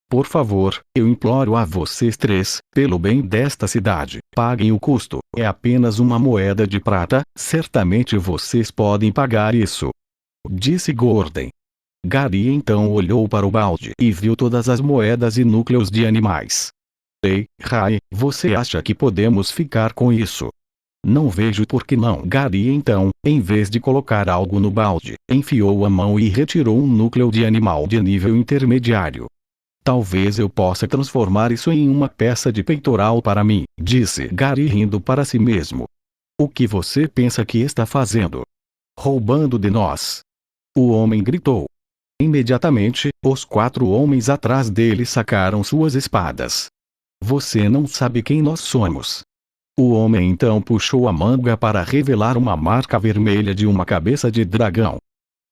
Por favor, eu imploro a vocês 3, pelo bem desta cidade, paguem o custo, é apenas uma moeda de prata, certamente vocês podem pagar isso. Disse Gordon. Gary então olhou para o balde e viu todas as moedas e núcleos de animais. Ei, Rai, você acha que podemos ficar com isso? Não vejo por que não. Gary então, em vez de colocar algo no balde, enfiou a mão e retirou um núcleo de animal de nível intermediário. Talvez eu possa transformar isso em uma peça de peitoral para mim, disse Gary rindo para si mesmo. O que você pensa que está fazendo? Roubando de nós? O homem gritou. Imediatamente, os 4 homens atrás dele sacaram suas espadas. Você não sabe quem nós somos. O homem então puxou a manga para revelar uma marca vermelha de uma cabeça de dragão.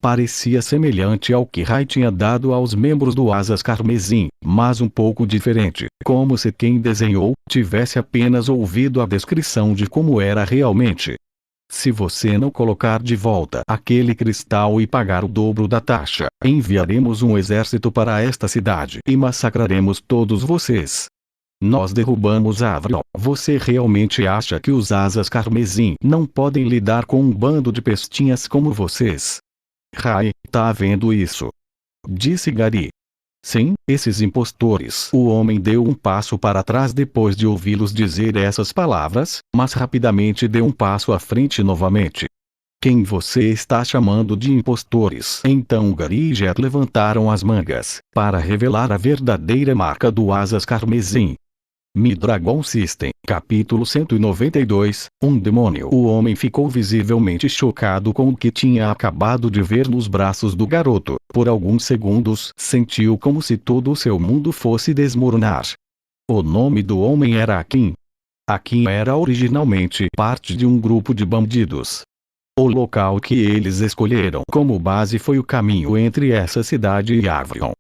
Parecia semelhante ao que Rai tinha dado aos membros do Asas Carmesim, mas um pouco diferente, como se quem desenhou tivesse apenas ouvido a descrição de como era realmente. Se você não colocar de volta aquele cristal e pagar o dobro da taxa, enviaremos um exército para esta cidade e massacraremos todos vocês. Nós derrubamos Avrion. Você realmente acha que os Asas Carmesim não podem lidar com um bando de pestinhas como vocês? Rai, tá vendo isso? Disse Gary. Sim, esses impostores. O homem deu um passo para trás depois de ouvi-los dizer essas palavras, mas rapidamente deu um passo à frente novamente. Quem você está chamando de impostores? Então Gary e Jet levantaram as mangas, para revelar a verdadeira marca do Asas Carmesim. Mi-Dragon System, capítulo 192, um demônio. O homem ficou visivelmente chocado com o que tinha acabado de ver nos braços do garoto. Por alguns segundos, sentiu como se todo o seu mundo fosse desmoronar. O nome do homem era Akin. Akin era originalmente parte de um grupo de bandidos. O local que eles escolheram como base foi o caminho entre essa cidade e Avrion.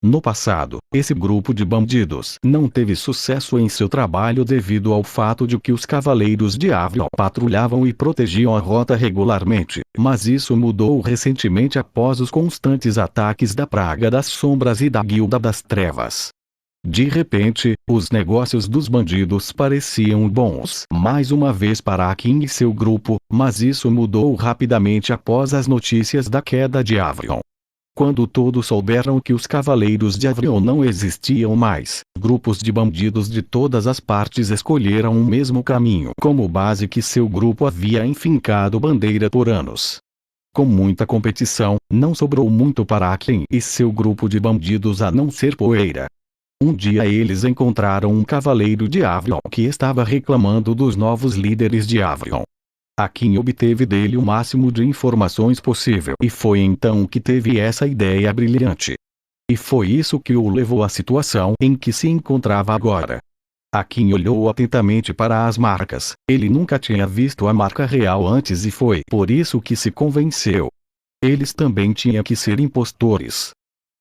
No passado, esse grupo de bandidos não teve sucesso em seu trabalho devido ao fato de que os cavaleiros de Avrion patrulhavam e protegiam a rota regularmente, mas isso mudou recentemente após os constantes ataques da Praga das Sombras e da Guilda das Trevas. De repente, os negócios dos bandidos pareciam bons mais uma vez para Akin e seu grupo, mas isso mudou rapidamente após as notícias da queda de Avrion. Quando todos souberam que os cavaleiros de Avrion não existiam mais, grupos de bandidos de todas as partes escolheram o mesmo caminho como base que seu grupo havia enfincado bandeira por anos. Com muita competição, não sobrou muito para Akin e seu grupo de bandidos a não ser poeira. Um dia eles encontraram um cavaleiro de Avrion que estava reclamando dos novos líderes de Avrion. Akin obteve dele o máximo de informações possível e foi então que teve essa ideia brilhante. E foi isso que o levou à situação em que se encontrava agora. Akin olhou atentamente para as marcas. Ele nunca tinha visto a marca real antes e foi por isso que se convenceu. Eles também tinham que ser impostores.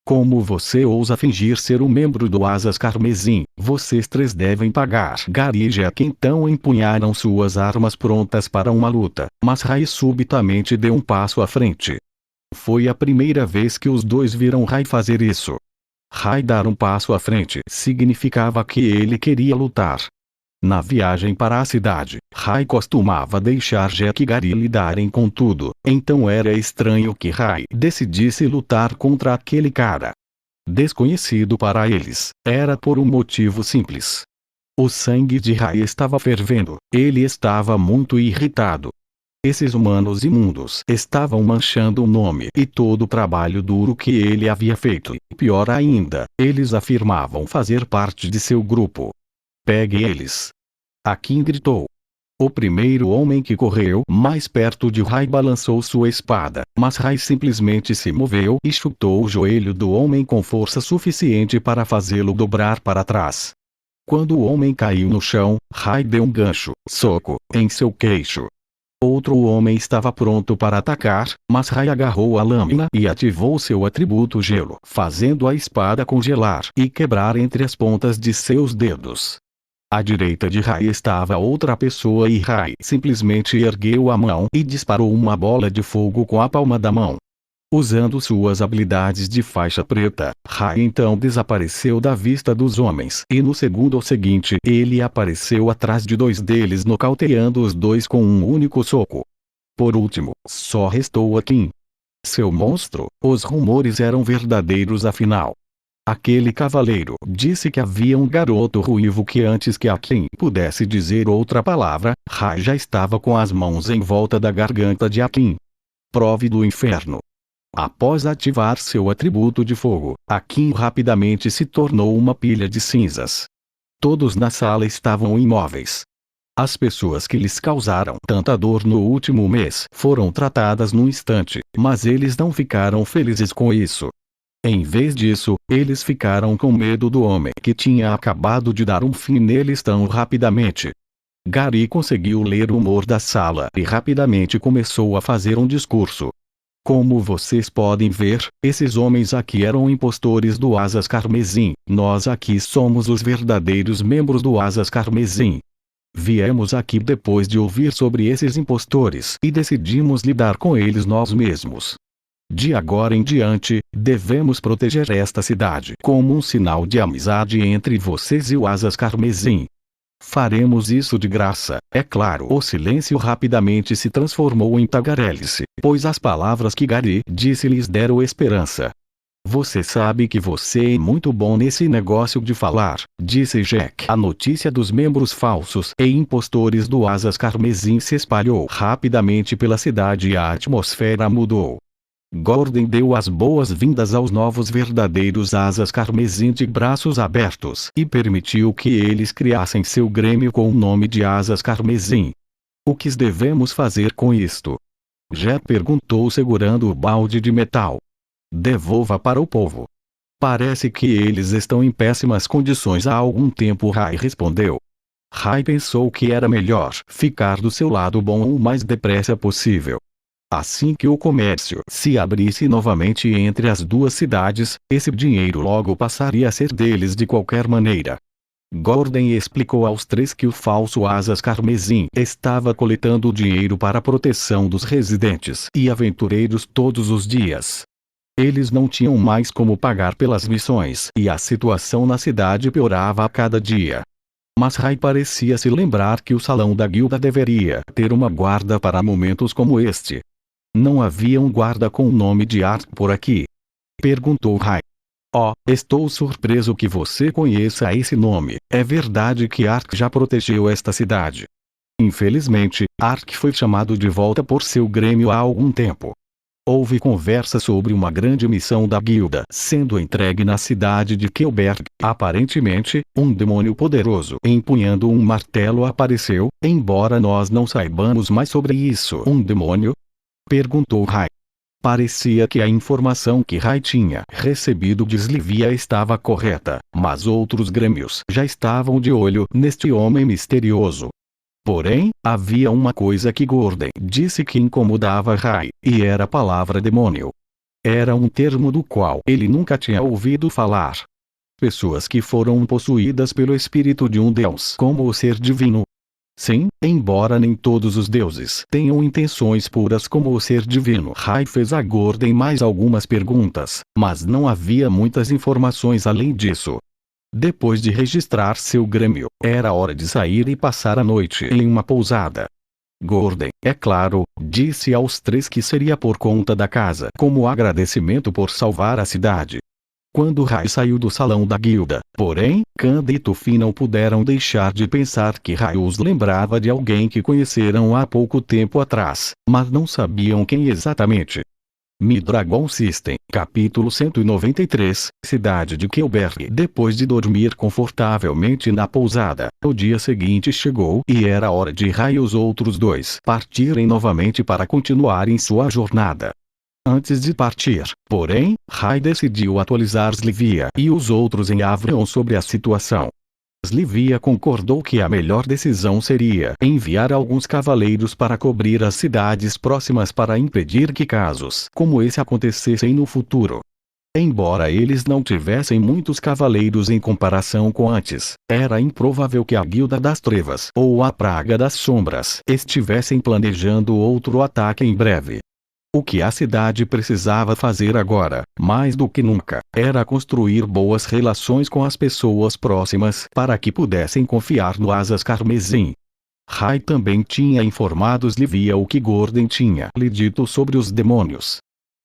Como você ousa fingir ser um membro do Asas Carmesim? Vocês três devem pagar. Gary e Jack então empunharam suas armas prontas para uma luta, mas Rai subitamente deu um passo à frente. Foi a primeira vez que os dois viram Rai fazer isso. Rai dar um passo à frente significava que ele queria lutar. Na viagem para a cidade, Rai costumava deixar Jack e Gary lidarem com tudo, então era estranho que Rai decidisse lutar contra aquele cara desconhecido para eles. Era por um motivo simples. O sangue de Rai estava fervendo, ele estava muito irritado. Esses humanos imundos estavam manchando o nome e todo o trabalho duro que ele havia feito, e pior ainda, eles afirmavam fazer parte de seu grupo. Pegue eles! Akin gritou. O primeiro homem que correu mais perto de Rai balançou sua espada, mas Rai simplesmente se moveu e chutou o joelho do homem com força suficiente para fazê-lo dobrar para trás. Quando o homem caiu no chão, Rai deu um gancho, soco, em seu queixo. Outro homem estava pronto para atacar, mas Rai agarrou a lâmina e ativou seu atributo gelo, fazendo a espada congelar e quebrar entre as pontas de seus dedos. À direita de Rai estava outra pessoa e Rai simplesmente ergueu a mão e disparou uma bola de fogo com a palma da mão. Usando suas habilidades de faixa preta, Rai então desapareceu da vista dos homens e no segundo seguinte ele apareceu atrás de dois deles nocauteando os dois com um único soco. Por último, só restou Akin. Seu monstro, os rumores eram verdadeiros afinal. Aquele cavaleiro disse que havia um garoto ruivo que antes que Akin pudesse dizer outra palavra, Rai já estava com as mãos em volta da garganta de Akin. Prove do inferno. Após ativar seu atributo de fogo, Akin rapidamente se tornou uma pilha de cinzas. Todos na sala estavam imóveis. As pessoas que lhes causaram tanta dor no último mês foram tratadas num instante, mas eles não ficaram felizes com isso. Em vez disso, eles ficaram com medo do homem que tinha acabado de dar um fim neles tão rapidamente. Gary conseguiu ler o humor da sala e rapidamente começou a fazer um discurso. Como vocês podem ver, esses homens aqui eram impostores do Asas Carmesim. Nós aqui somos os verdadeiros membros do Asas Carmesim. Viemos aqui depois de ouvir sobre esses impostores e decidimos lidar com eles nós mesmos. De agora em diante, devemos proteger esta cidade como um sinal de amizade entre vocês e o Asas Carmesim. Faremos isso de graça, é claro. O silêncio rapidamente se transformou em tagarelice, pois as palavras que Gary disse lhes deram esperança. Você sabe que você é muito bom nesse negócio de falar, disse Jack. A notícia dos membros falsos e impostores do Asas Carmesim se espalhou rapidamente pela cidade e a atmosfera mudou. Gordon deu as boas-vindas aos novos verdadeiros Asas Carmesim de braços abertos e permitiu que eles criassem seu grêmio com o nome de Asas Carmesim. O que devemos fazer com isto? Jack perguntou segurando o balde de metal. Devolva para o povo. Parece que eles estão em péssimas condições há algum tempo, Rai respondeu. Rai pensou que era melhor ficar do seu lado bom o mais depressa possível. Assim que o comércio se abrisse novamente entre as duas cidades, esse dinheiro logo passaria a ser deles de qualquer maneira. Gordon explicou aos três que o falso Asas Carmesim estava coletando dinheiro para a proteção dos residentes e aventureiros todos os dias. Eles não tinham mais como pagar pelas missões e a situação na cidade piorava a cada dia. Mas Rai parecia se lembrar que o salão da guilda deveria ter uma guarda para momentos como este. Não havia um guarda com o nome de Ark por aqui? Perguntou Rai. Oh, estou surpreso que você conheça esse nome. É verdade que Ark já protegeu esta cidade. Infelizmente, Ark foi chamado de volta por seu grêmio há algum tempo. Houve conversa sobre uma grande missão da guilda sendo entregue na cidade de Kelberg. Aparentemente, um demônio poderoso empunhando um martelo apareceu, embora nós não saibamos mais sobre isso. Um demônio? Perguntou Rai. Parecia que a informação que Rai tinha recebido de Slivia estava correta, mas outros grêmios já estavam de olho neste homem misterioso. Porém, havia uma coisa que Gordon disse que incomodava Rai, e era a palavra demônio. Era um termo do qual ele nunca tinha ouvido falar. Pessoas que foram possuídas pelo espírito de um deus como o ser divino. Sim, embora nem todos os deuses tenham intenções puras como o ser divino. Rai fez a Gordon mais algumas perguntas, mas não havia muitas informações além disso. Depois de registrar seu grêmio, era hora de sair e passar a noite em uma pousada. Gordon, é claro, disse aos três que seria por conta da casa como agradecimento por salvar a cidade. Quando Rai saiu do salão da guilda, porém, Kanda e Tufi não puderam deixar de pensar que Rai os lembrava de alguém que conheceram há pouco tempo atrás, mas não sabiam quem exatamente. Mi-Dragon System, capítulo 193, Cidade de Kelberg. Depois de dormir confortavelmente na pousada, o dia seguinte chegou e era hora de Rai e os outros dois partirem novamente para continuarem sua jornada. Antes de partir, porém, Rai decidiu atualizar Slivia e os outros em Avrion sobre a situação. Slivia concordou que a melhor decisão seria enviar alguns cavaleiros para cobrir as cidades próximas para impedir que casos como esse acontecessem no futuro. Embora eles não tivessem muitos cavaleiros em comparação com antes, era improvável que a Guilda das Trevas ou a Praga das Sombras estivessem planejando outro ataque em breve. O que a cidade precisava fazer agora, mais do que nunca, era construir boas relações com as pessoas próximas para que pudessem confiar no Asas Carmesim. Rai também tinha informado Slivia o que Gordon tinha lhe dito sobre os demônios.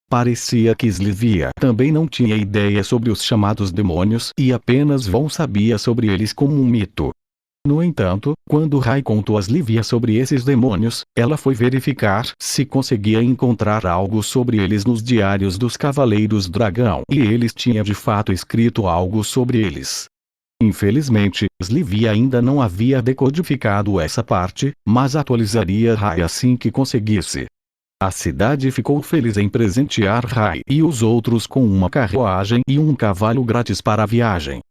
Parecia que Slivia também não tinha ideia sobre os chamados demônios e apenas Von sabia sobre eles como um mito. No entanto, quando Rai contou a Slivia sobre esses demônios, ela foi verificar se conseguia encontrar algo sobre eles nos diários dos Cavaleiros Dragão e eles tinham de fato escrito algo sobre eles. Infelizmente, Slivia ainda não havia decodificado essa parte, mas atualizaria Rai assim que conseguisse. A cidade ficou feliz em presentear Rai e os outros com uma carruagem e um cavalo grátis para a viagem.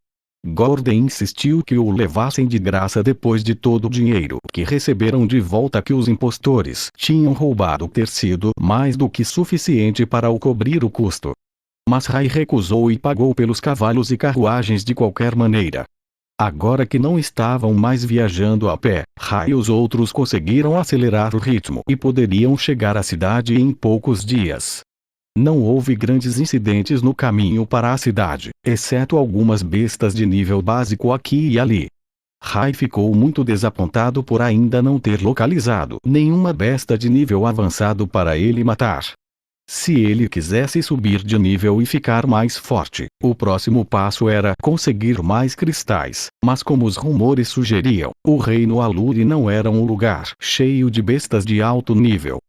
Gordon insistiu que o levassem de graça depois de todo o dinheiro que receberam de volta que os impostores tinham roubado ter sido mais do que suficiente para o cobrir o custo. Mas Rai recusou e pagou pelos cavalos e carruagens de qualquer maneira. Agora que não estavam mais viajando a pé, Rai e os outros conseguiram acelerar o ritmo e poderiam chegar à cidade em poucos dias. Não houve grandes incidentes no caminho para a cidade, exceto algumas bestas de nível básico aqui e ali. Rai ficou muito desapontado por ainda não ter localizado nenhuma besta de nível avançado para ele matar. Se ele quisesse subir de nível e ficar mais forte, o próximo passo era conseguir mais cristais, mas como os rumores sugeriam, o Reino Aluri não era um lugar cheio de bestas de alto nível.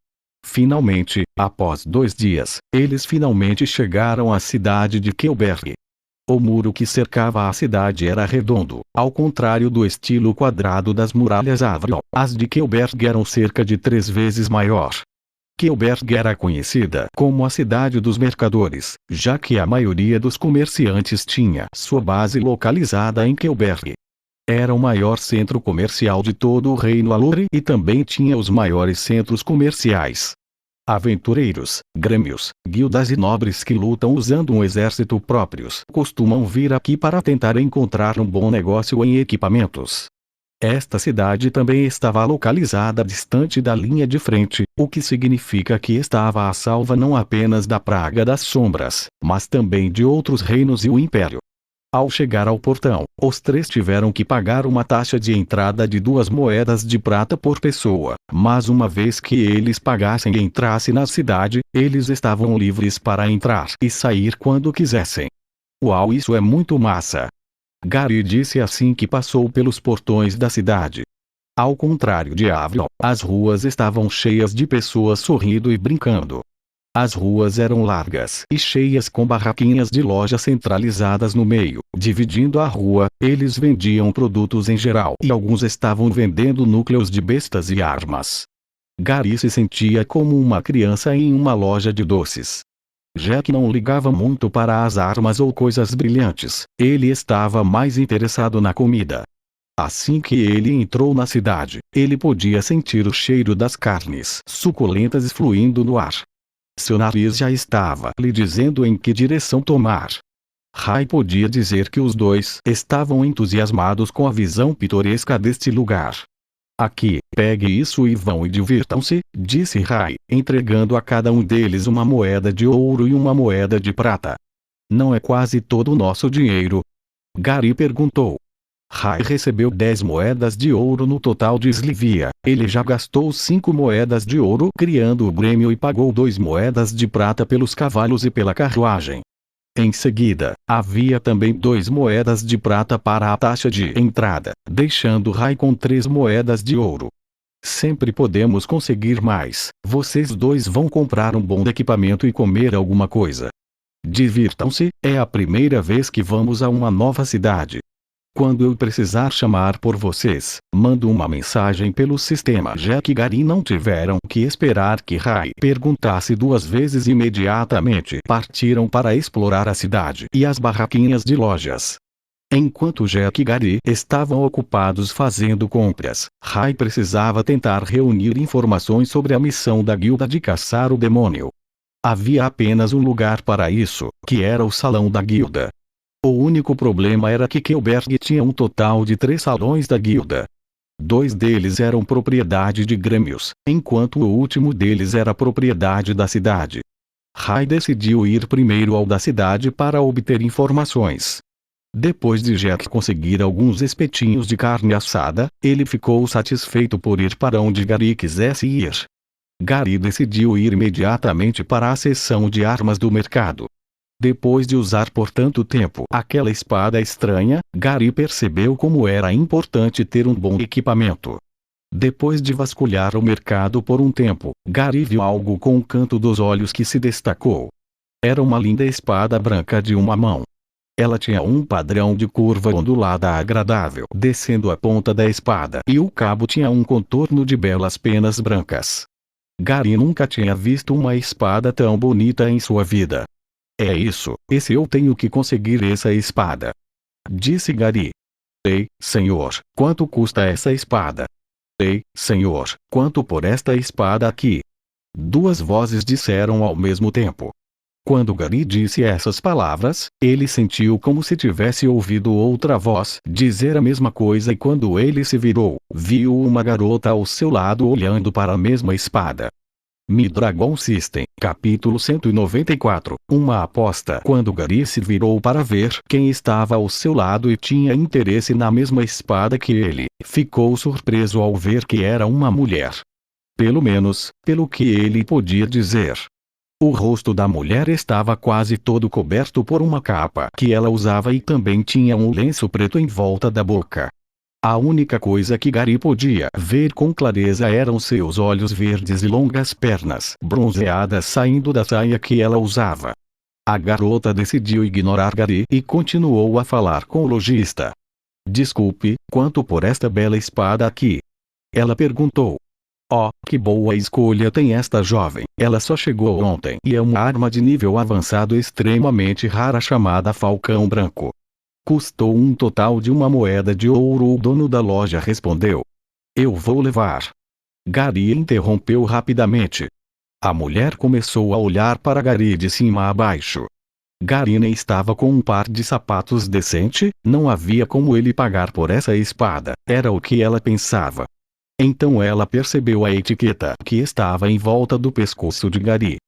Finalmente, após 2 dias, eles finalmente chegaram à cidade de Kelberg. O muro que cercava a cidade era redondo, ao contrário do estilo quadrado das muralhas Avrion. As de Kelberg eram cerca de 3 vezes maior. Kelberg era conhecida como a cidade dos mercadores, já que a maioria dos comerciantes tinha sua base localizada em Kelberg. Era o maior centro comercial de todo o Reino Aluri e também tinha os maiores centros comerciais. Aventureiros, grêmios, guildas e nobres que lutam usando um exército próprios costumam vir aqui para tentar encontrar um bom negócio em equipamentos. Esta cidade também estava localizada distante da linha de frente, o que significa que estava a salva não apenas da Praga das Sombras, mas também de outros reinos e o Império. Ao chegar ao portão, os 3 tiveram que pagar uma taxa de entrada de 2 moedas de prata por pessoa, mas uma vez que eles pagassem e entrassem na cidade, eles estavam livres para entrar e sair quando quisessem. Uau, isso é muito massa! Gary disse assim que passou pelos portões da cidade. Ao contrário de Avrion, as ruas estavam cheias de pessoas sorrindo e brincando. As ruas eram largas e cheias com barraquinhas de lojas centralizadas no meio. Dividindo a rua, eles vendiam produtos em geral e alguns estavam vendendo núcleos de bestas e armas. Gary se sentia como uma criança em uma loja de doces. Jack não ligava muito para as armas ou coisas brilhantes, ele estava mais interessado na comida. Assim que ele entrou na cidade, ele podia sentir o cheiro das carnes suculentas fluindo no ar. Seu nariz já estava lhe dizendo em que direção tomar. Rai podia dizer que os dois estavam entusiasmados com a visão pitoresca deste lugar. Aqui, pegue isso e vão e divirtam-se, disse Rai, entregando a cada um deles uma moeda de ouro e uma moeda de prata. Não é quase todo o nosso dinheiro? Gary perguntou. Rai recebeu 10 moedas de ouro no total de Slivia. Ele já gastou 5 moedas de ouro criando o grêmio e pagou 2 moedas de prata pelos cavalos e pela carruagem. Em seguida, havia também 2 moedas de prata para a taxa de entrada, deixando Rai com 3 moedas de ouro. Sempre podemos conseguir mais. Vocês dois vão comprar um bom equipamento e comer alguma coisa. Divirtam-se, é a primeira vez que vamos a uma nova cidade. Quando eu precisar chamar por vocês, mando uma mensagem pelo sistema. Jack e Gary não tiveram que esperar que Rai perguntasse 2 vezes e imediatamente partiram para explorar a cidade e as barraquinhas de lojas. Enquanto Jack e Gary estavam ocupados fazendo compras, Rai precisava tentar reunir informações sobre a missão da guilda de caçar o demônio. Havia apenas um lugar para isso, que era o salão da guilda. O único problema era que Kelberg tinha um total de 3 salões da guilda. 2 deles eram propriedade de grêmios, enquanto o último deles era propriedade da cidade. Rai decidiu ir primeiro ao da cidade para obter informações. Depois de Jack conseguir alguns espetinhos de carne assada, ele ficou satisfeito por ir para onde Gary quisesse ir. Gary decidiu ir imediatamente para a seção de armas do mercado. Depois de usar por tanto tempo aquela espada estranha, Gary percebeu como era importante ter um bom equipamento. Depois de vasculhar o mercado por um tempo, Gary viu algo com o canto dos olhos que se destacou. Era uma linda espada branca de uma mão. Ela tinha um padrão de curva ondulada agradável descendo a ponta da espada e o cabo tinha um contorno de belas penas brancas. Gary nunca tinha visto uma espada tão bonita em sua vida. É isso, esse eu tenho que conseguir essa espada. Disse Gary. Ei, senhor, quanto custa essa espada? Ei, senhor, quanto por esta espada aqui? 2 vozes disseram ao mesmo tempo. Quando Gary disse essas palavras, ele sentiu como se tivesse ouvido outra voz dizer a mesma coisa e quando ele se virou, viu uma garota ao seu lado olhando para a mesma espada. Mi-Dragon System, capítulo 194, uma aposta. Quando Gary se virou para ver quem estava ao seu lado e tinha interesse na mesma espada que ele, ficou surpreso ao ver que era uma mulher. Pelo menos, pelo que ele podia dizer. O rosto da mulher estava quase todo coberto por uma capa que ela usava e também tinha um lenço preto em volta da boca. A única coisa que Gary podia ver com clareza eram seus olhos verdes e longas pernas bronzeadas saindo da saia que ela usava. A garota decidiu ignorar Gary e continuou a falar com o lojista. Desculpe, quanto por esta bela espada aqui? Ela perguntou. Oh, que boa escolha tem esta jovem. Ela só chegou ontem e é uma arma de nível avançado extremamente rara chamada Falcão Branco. Custou um total de 1 moeda de ouro. O dono da loja respondeu. Eu vou levar. Gary interrompeu rapidamente. A mulher começou a olhar para Gary de cima a baixo. Gary nem estava com um par de sapatos decente, não havia como ele pagar por essa espada, era o que ela pensava. Então ela percebeu a etiqueta que estava em volta do pescoço de Gary.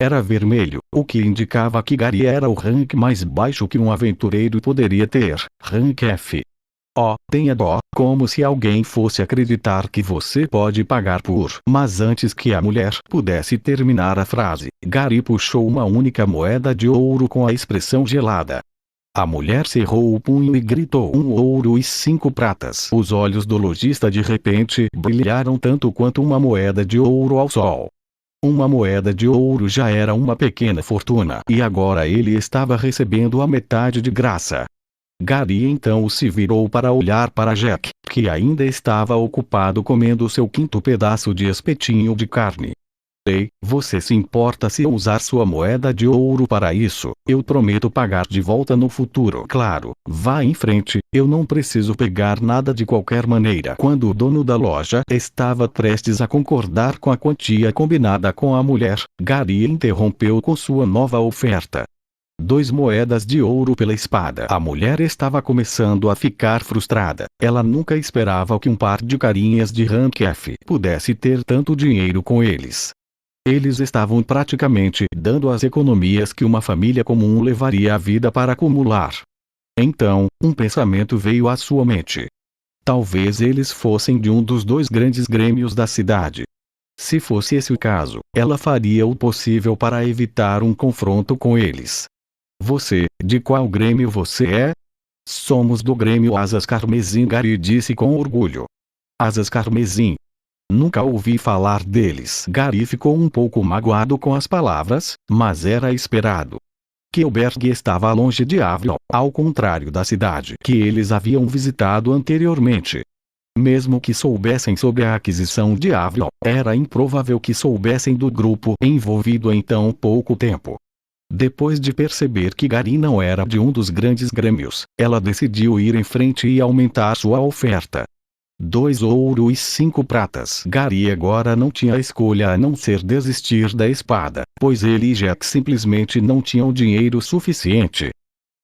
Era vermelho, o que indicava que Gary era o rank mais baixo que um aventureiro poderia ter, rank F. Oh, tenha dó, como se alguém fosse acreditar que você pode pagar por. Mas antes que a mulher pudesse terminar a frase, Gary puxou uma única moeda de ouro com a expressão gelada. A mulher cerrou o punho e gritou 1 ouro e 5 pratas. Os olhos do lojista de repente brilharam tanto quanto uma moeda de ouro ao sol. 1 moeda de ouro já era uma pequena fortuna e agora ele estava recebendo a metade de graça. Gary então se virou para olhar para Jack, que ainda estava ocupado comendo seu 5º pedaço de espetinho de carne. Ei, você se importa se eu usar sua moeda de ouro para isso? Eu prometo pagar de volta no futuro. Claro, vá em frente, eu não preciso pegar nada de qualquer maneira. Quando o dono da loja estava prestes a concordar com a quantia combinada com a mulher, Gary interrompeu com sua nova oferta. 2 moedas de ouro pela espada. A mulher estava começando a ficar frustrada. Ela nunca esperava que um par de carinhas de Rankef pudesse ter tanto dinheiro com eles. Eles estavam praticamente dando as economias que uma família comum levaria a vida para acumular. Então, um pensamento veio à sua mente. Talvez eles fossem de um dos 2 grandes grêmios da cidade. Se fosse esse o caso, ela faria o possível para evitar um confronto com eles. Você, de qual grêmio você é? Somos do grêmio Asas Carmesim, Gary disse com orgulho. Asas Carmesim. Nunca ouvi falar deles. Gary ficou um pouco magoado com as palavras, mas era esperado. Killberg estava longe de Avalon, ao contrário da cidade que eles haviam visitado anteriormente. Mesmo que soubessem sobre a aquisição de Avalon, era improvável que soubessem do grupo envolvido em tão pouco tempo. Depois de perceber que Gary não era de um dos grandes grêmios, ela decidiu ir em frente e aumentar sua oferta. 2 ouro e 5 pratas. Gary agora não tinha escolha a não ser desistir da espada, pois ele e Jack simplesmente não tinham dinheiro suficiente.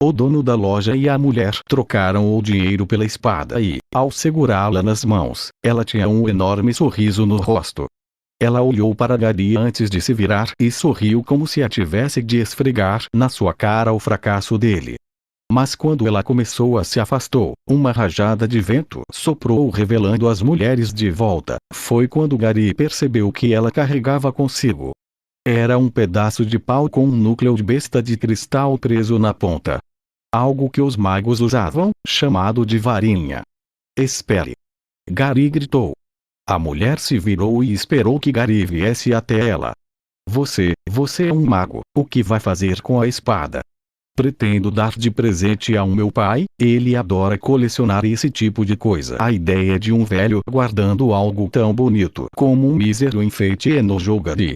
O dono da loja e a mulher trocaram o dinheiro pela espada e, ao segurá-la nas mãos, ela tinha um enorme sorriso no rosto. Ela olhou para Gary antes de se virar e sorriu como se a tivesse de esfregar na sua cara o fracasso dele. Mas quando ela começou a se afastou, uma rajada de vento soprou revelando as mulheres de volta. Foi quando Gary percebeu que ela carregava consigo. Era um pedaço de pau com um núcleo de besta de cristal preso na ponta. Algo que os magos usavam, chamado de varinha. Espere! Gary gritou. A mulher se virou e esperou que Gary viesse até ela. Você é um mago, o que vai fazer com a espada? Pretendo dar de presente ao meu pai, ele adora colecionar esse tipo de coisa. A ideia de um velho guardando algo tão bonito como um mísero enfeite enojou Gary.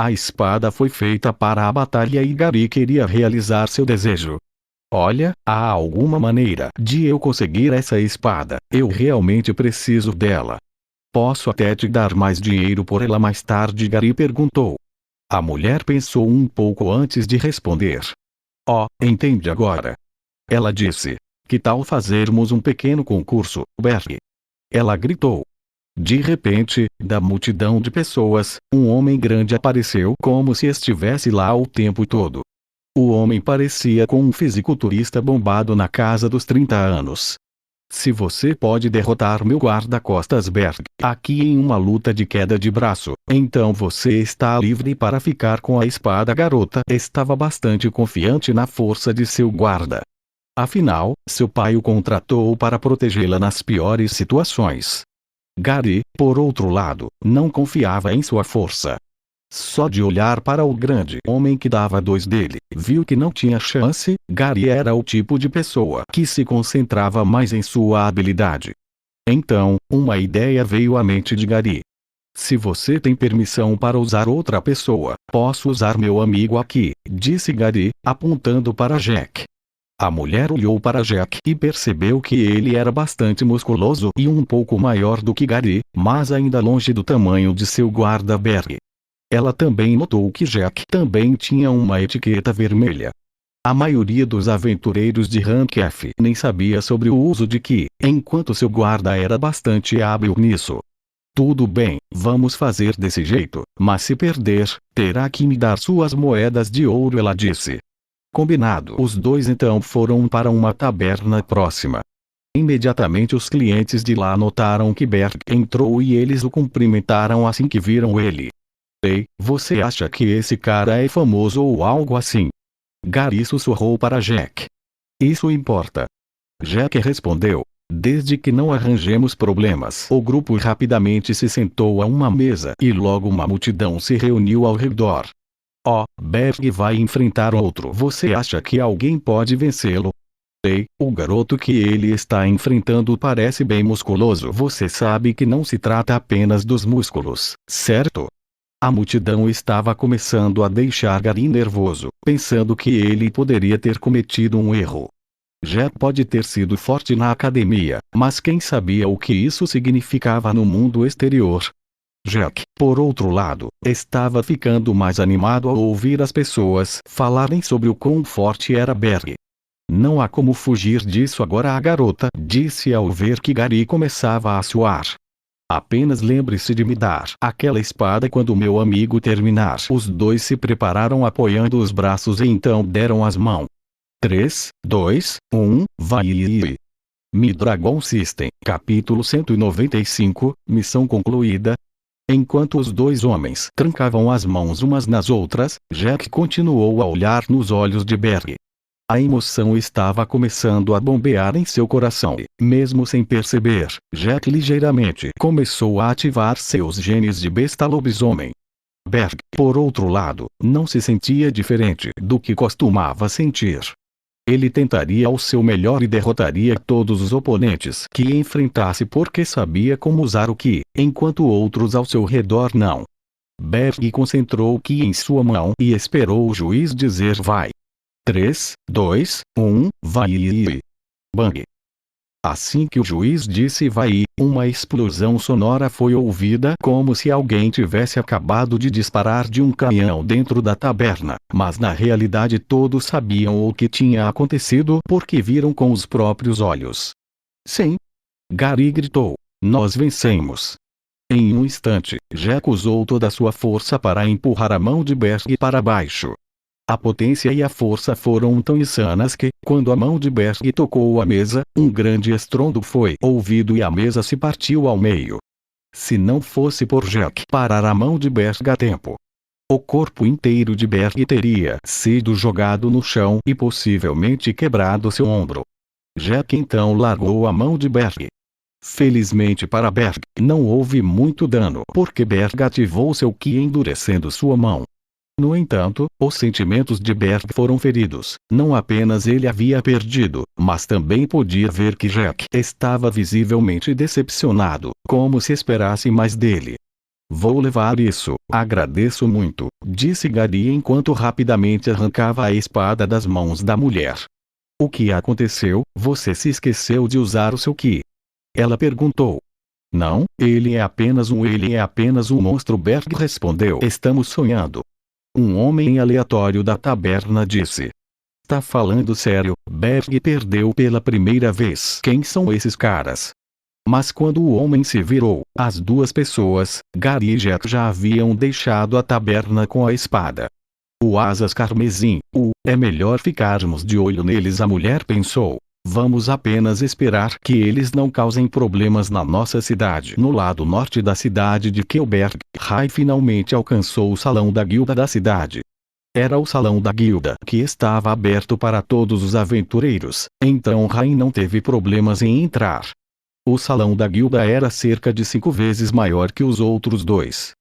A espada foi feita para a batalha e Gary queria realizar seu desejo. Olha, há alguma maneira de eu conseguir essa espada, eu realmente preciso dela. Posso até te dar mais dinheiro por ela mais tarde, Gary perguntou. A mulher pensou um pouco antes de responder. Oh, entende agora. Ela disse. Que tal fazermos um pequeno concurso, Berg? Ela gritou. De repente, da multidão de pessoas, um homem grande apareceu como se estivesse lá o tempo todo. O homem parecia com um fisiculturista bombado na casa dos 30 anos. Se você pode derrotar meu guarda-costas Berg aqui em uma luta de queda de braço, então você está livre para ficar com a espada. A garota estava bastante confiante na força de seu guarda. Afinal, seu pai o contratou para protegê-la nas piores situações. Gary, por outro lado, não confiava em sua força. Só de olhar para o grande homem que dava 2 dele, viu que não tinha chance. Gary era o tipo de pessoa que se concentrava mais em sua habilidade. Então, uma ideia veio à mente de Gary. Se você tem permissão para usar outra pessoa, posso usar meu amigo aqui, disse Gary, apontando para Jack. A mulher olhou para Jack e percebeu que ele era bastante musculoso e um pouco maior do que Gary, mas ainda longe do tamanho de seu guarda Berg. Ela também notou que Jack também tinha uma etiqueta vermelha. A maioria dos aventureiros de Rankef nem sabia sobre o uso de Ki, enquanto seu guarda era bastante hábil nisso. Tudo bem, vamos fazer desse jeito, mas se perder, terá que me dar suas moedas de ouro, ela disse. Combinado. Os 2 então foram para uma taberna próxima. Imediatamente os clientes de lá notaram que Berg entrou e eles o cumprimentaram assim que viram ele. Ei, você acha que esse cara é famoso ou algo assim? Gary sussurrou para Jack. Isso importa. Jack respondeu. Desde que não arranjemos problemas. O grupo rapidamente se sentou a uma mesa e logo uma multidão se reuniu ao redor. Oh, Berg vai enfrentar outro. Você acha que alguém pode vencê-lo? Ei, o garoto que ele está enfrentando parece bem musculoso. Você sabe que não se trata apenas dos músculos, certo? A multidão estava começando a deixar Gary nervoso, pensando que ele poderia ter cometido um erro. Jack pode ter sido forte na academia, mas quem sabia o que isso significava no mundo exterior? Jack, por outro lado, estava ficando mais animado ao ouvir as pessoas falarem sobre o quão forte era Berg. Não há como fugir disso agora, a garota disse ao ver que Gary começava a suar. Apenas lembre-se de me dar aquela espada quando meu amigo terminar. Os dois se prepararam apoiando os braços e então deram as mãos. 3, 2, 1, vai! Mi-Dragon System, capítulo 195, missão concluída. Enquanto os dois homens trancavam as mãos umas nas outras, Jack continuou a olhar nos olhos de Berg. A emoção estava começando a bombear em seu coração e, mesmo sem perceber, Jack ligeiramente começou a ativar seus genes de besta lobisomem. Berg, por outro lado, não se sentia diferente do que costumava sentir. Ele tentaria o seu melhor e derrotaria todos os oponentes que enfrentasse porque sabia como usar o Ki, enquanto outros ao seu redor não. Berg concentrou o Ki em sua mão e esperou o juiz dizer vai. 3, 2, 1, vai! Bang! Assim que o juiz disse vai, uma explosão sonora foi ouvida como se alguém tivesse acabado de disparar de um canhão dentro da taberna, mas na realidade todos sabiam o que tinha acontecido porque viram com os próprios olhos. Sim! Gary gritou. Nós vencemos! Em um instante, Jack usou toda a sua força para empurrar a mão de Berg para baixo. A potência e a força foram tão insanas que, quando a mão de Berg tocou a mesa, um grande estrondo foi ouvido e a mesa se partiu ao meio. Se não fosse por Jack parar a mão de Berg a tempo, o corpo inteiro de Berg teria sido jogado no chão e possivelmente quebrado seu ombro. Jack então largou a mão de Berg. Felizmente para Berg, não houve muito dano porque Berg ativou seu Ki endurecendo sua mão. No entanto, os sentimentos de Berg foram feridos. Não apenas ele havia perdido, mas também podia ver que Jack estava visivelmente decepcionado, como se esperasse mais dele. Vou levar isso, agradeço muito, disse Gary enquanto rapidamente arrancava a espada das mãos da mulher. O que aconteceu? Você se esqueceu de usar o seu Ki? Ela perguntou. Não, ele é apenas um monstro, Berg respondeu. Estamos sonhando. Um homem aleatório da taberna disse. Tá falando sério? Berg perdeu pela primeira vez. Quem são esses caras? Mas quando o homem se virou, as duas pessoas, Gary e Jack, já haviam deixado a taberna com a espada. O Asas Carmesim, é melhor ficarmos de olho neles, a mulher pensou. Vamos apenas esperar que eles não causem problemas na nossa cidade. No lado norte da cidade de Kelberg, Rai finalmente alcançou o salão da guilda da cidade. Era o salão da guilda que estava aberto para todos os aventureiros, então Rai não teve problemas em entrar. O salão da guilda era cerca de 5 vezes maior que os outros dois.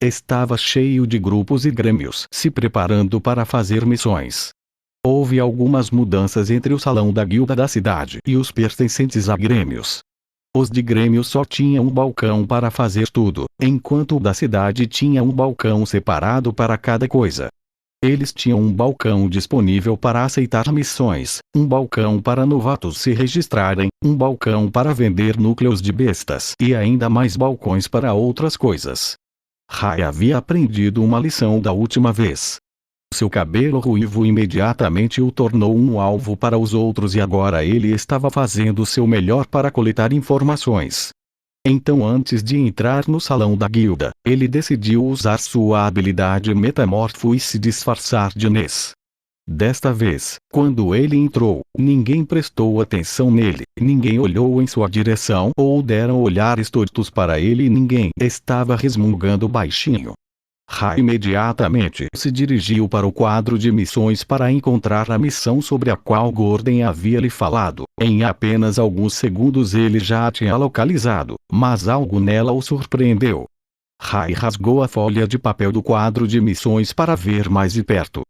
Estava cheio de grupos e grêmios se preparando para fazer missões. Houve algumas mudanças entre o salão da guilda da cidade e os pertencentes a grêmios. Os de grêmios só tinham um balcão para fazer tudo, enquanto o da cidade tinha um balcão separado para cada coisa. Eles tinham um balcão disponível para aceitar missões, um balcão para novatos se registrarem, um balcão para vender núcleos de bestas e ainda mais balcões para outras coisas. Rai havia aprendido uma lição da última vez. Seu cabelo ruivo imediatamente o tornou um alvo para os outros e agora ele estava fazendo seu melhor para coletar informações. Então, antes de entrar no salão da guilda, ele decidiu usar sua habilidade metamorfo e se disfarçar de Ness. Desta vez, quando ele entrou, ninguém prestou atenção nele, ninguém olhou em sua direção ou deram olhares tortos para ele e ninguém estava resmungando baixinho. Rai imediatamente se dirigiu para o quadro de missões para encontrar a missão sobre a qual Gordon havia lhe falado. Em apenas alguns segundos ele já a tinha localizado, mas algo nela o surpreendeu. Rai rasgou a folha de papel do quadro de missões para ver mais de perto.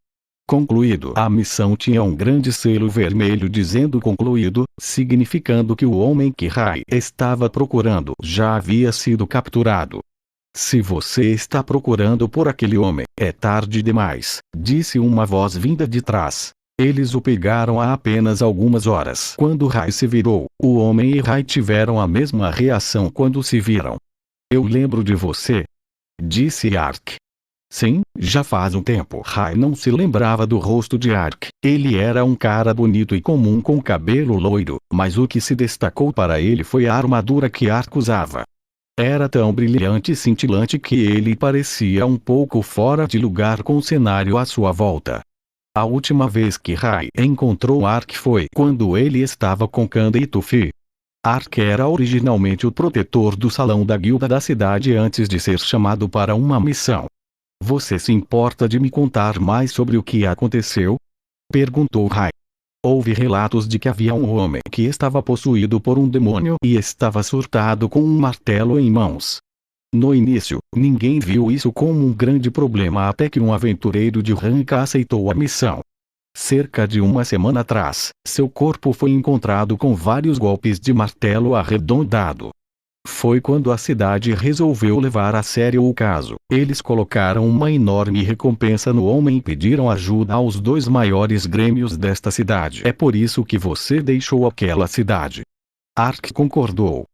Concluído. A missão tinha um grande selo vermelho dizendo concluído, significando que o homem que Rai estava procurando já havia sido capturado. Se você está procurando por aquele homem, é tarde demais, disse uma voz vinda de trás. Eles o pegaram há apenas algumas horas. Quando Rai se virou, o homem e Rai tiveram a mesma reação quando se viram. Eu lembro de você, disse Ark. Sim, já faz um tempo. Rai não se lembrava do rosto de Ark. Ele era um cara bonito e comum com cabelo loiro, mas o que se destacou para ele foi a armadura que Ark usava. Era tão brilhante e cintilante que ele parecia um pouco fora de lugar com o cenário à sua volta. A última vez que Rai encontrou Ark foi quando ele estava com Kanda e Tufi. Ark era originalmente o protetor do salão da guilda da cidade antes de ser chamado para uma missão. Você se importa de me contar mais sobre o que aconteceu? Perguntou Rai. Houve relatos de que havia um homem que estava possuído por um demônio e estava surtado com um martelo em mãos. No início, ninguém viu isso como um grande problema até que um aventureiro de Ranka aceitou a missão. Cerca de uma semana atrás, seu corpo foi encontrado com vários golpes de martelo arredondado. Foi quando a cidade resolveu levar a sério o caso. Eles colocaram uma enorme recompensa no homem e pediram ajuda aos 2 maiores grêmios desta cidade. É por isso que você deixou aquela cidade. Ark concordou.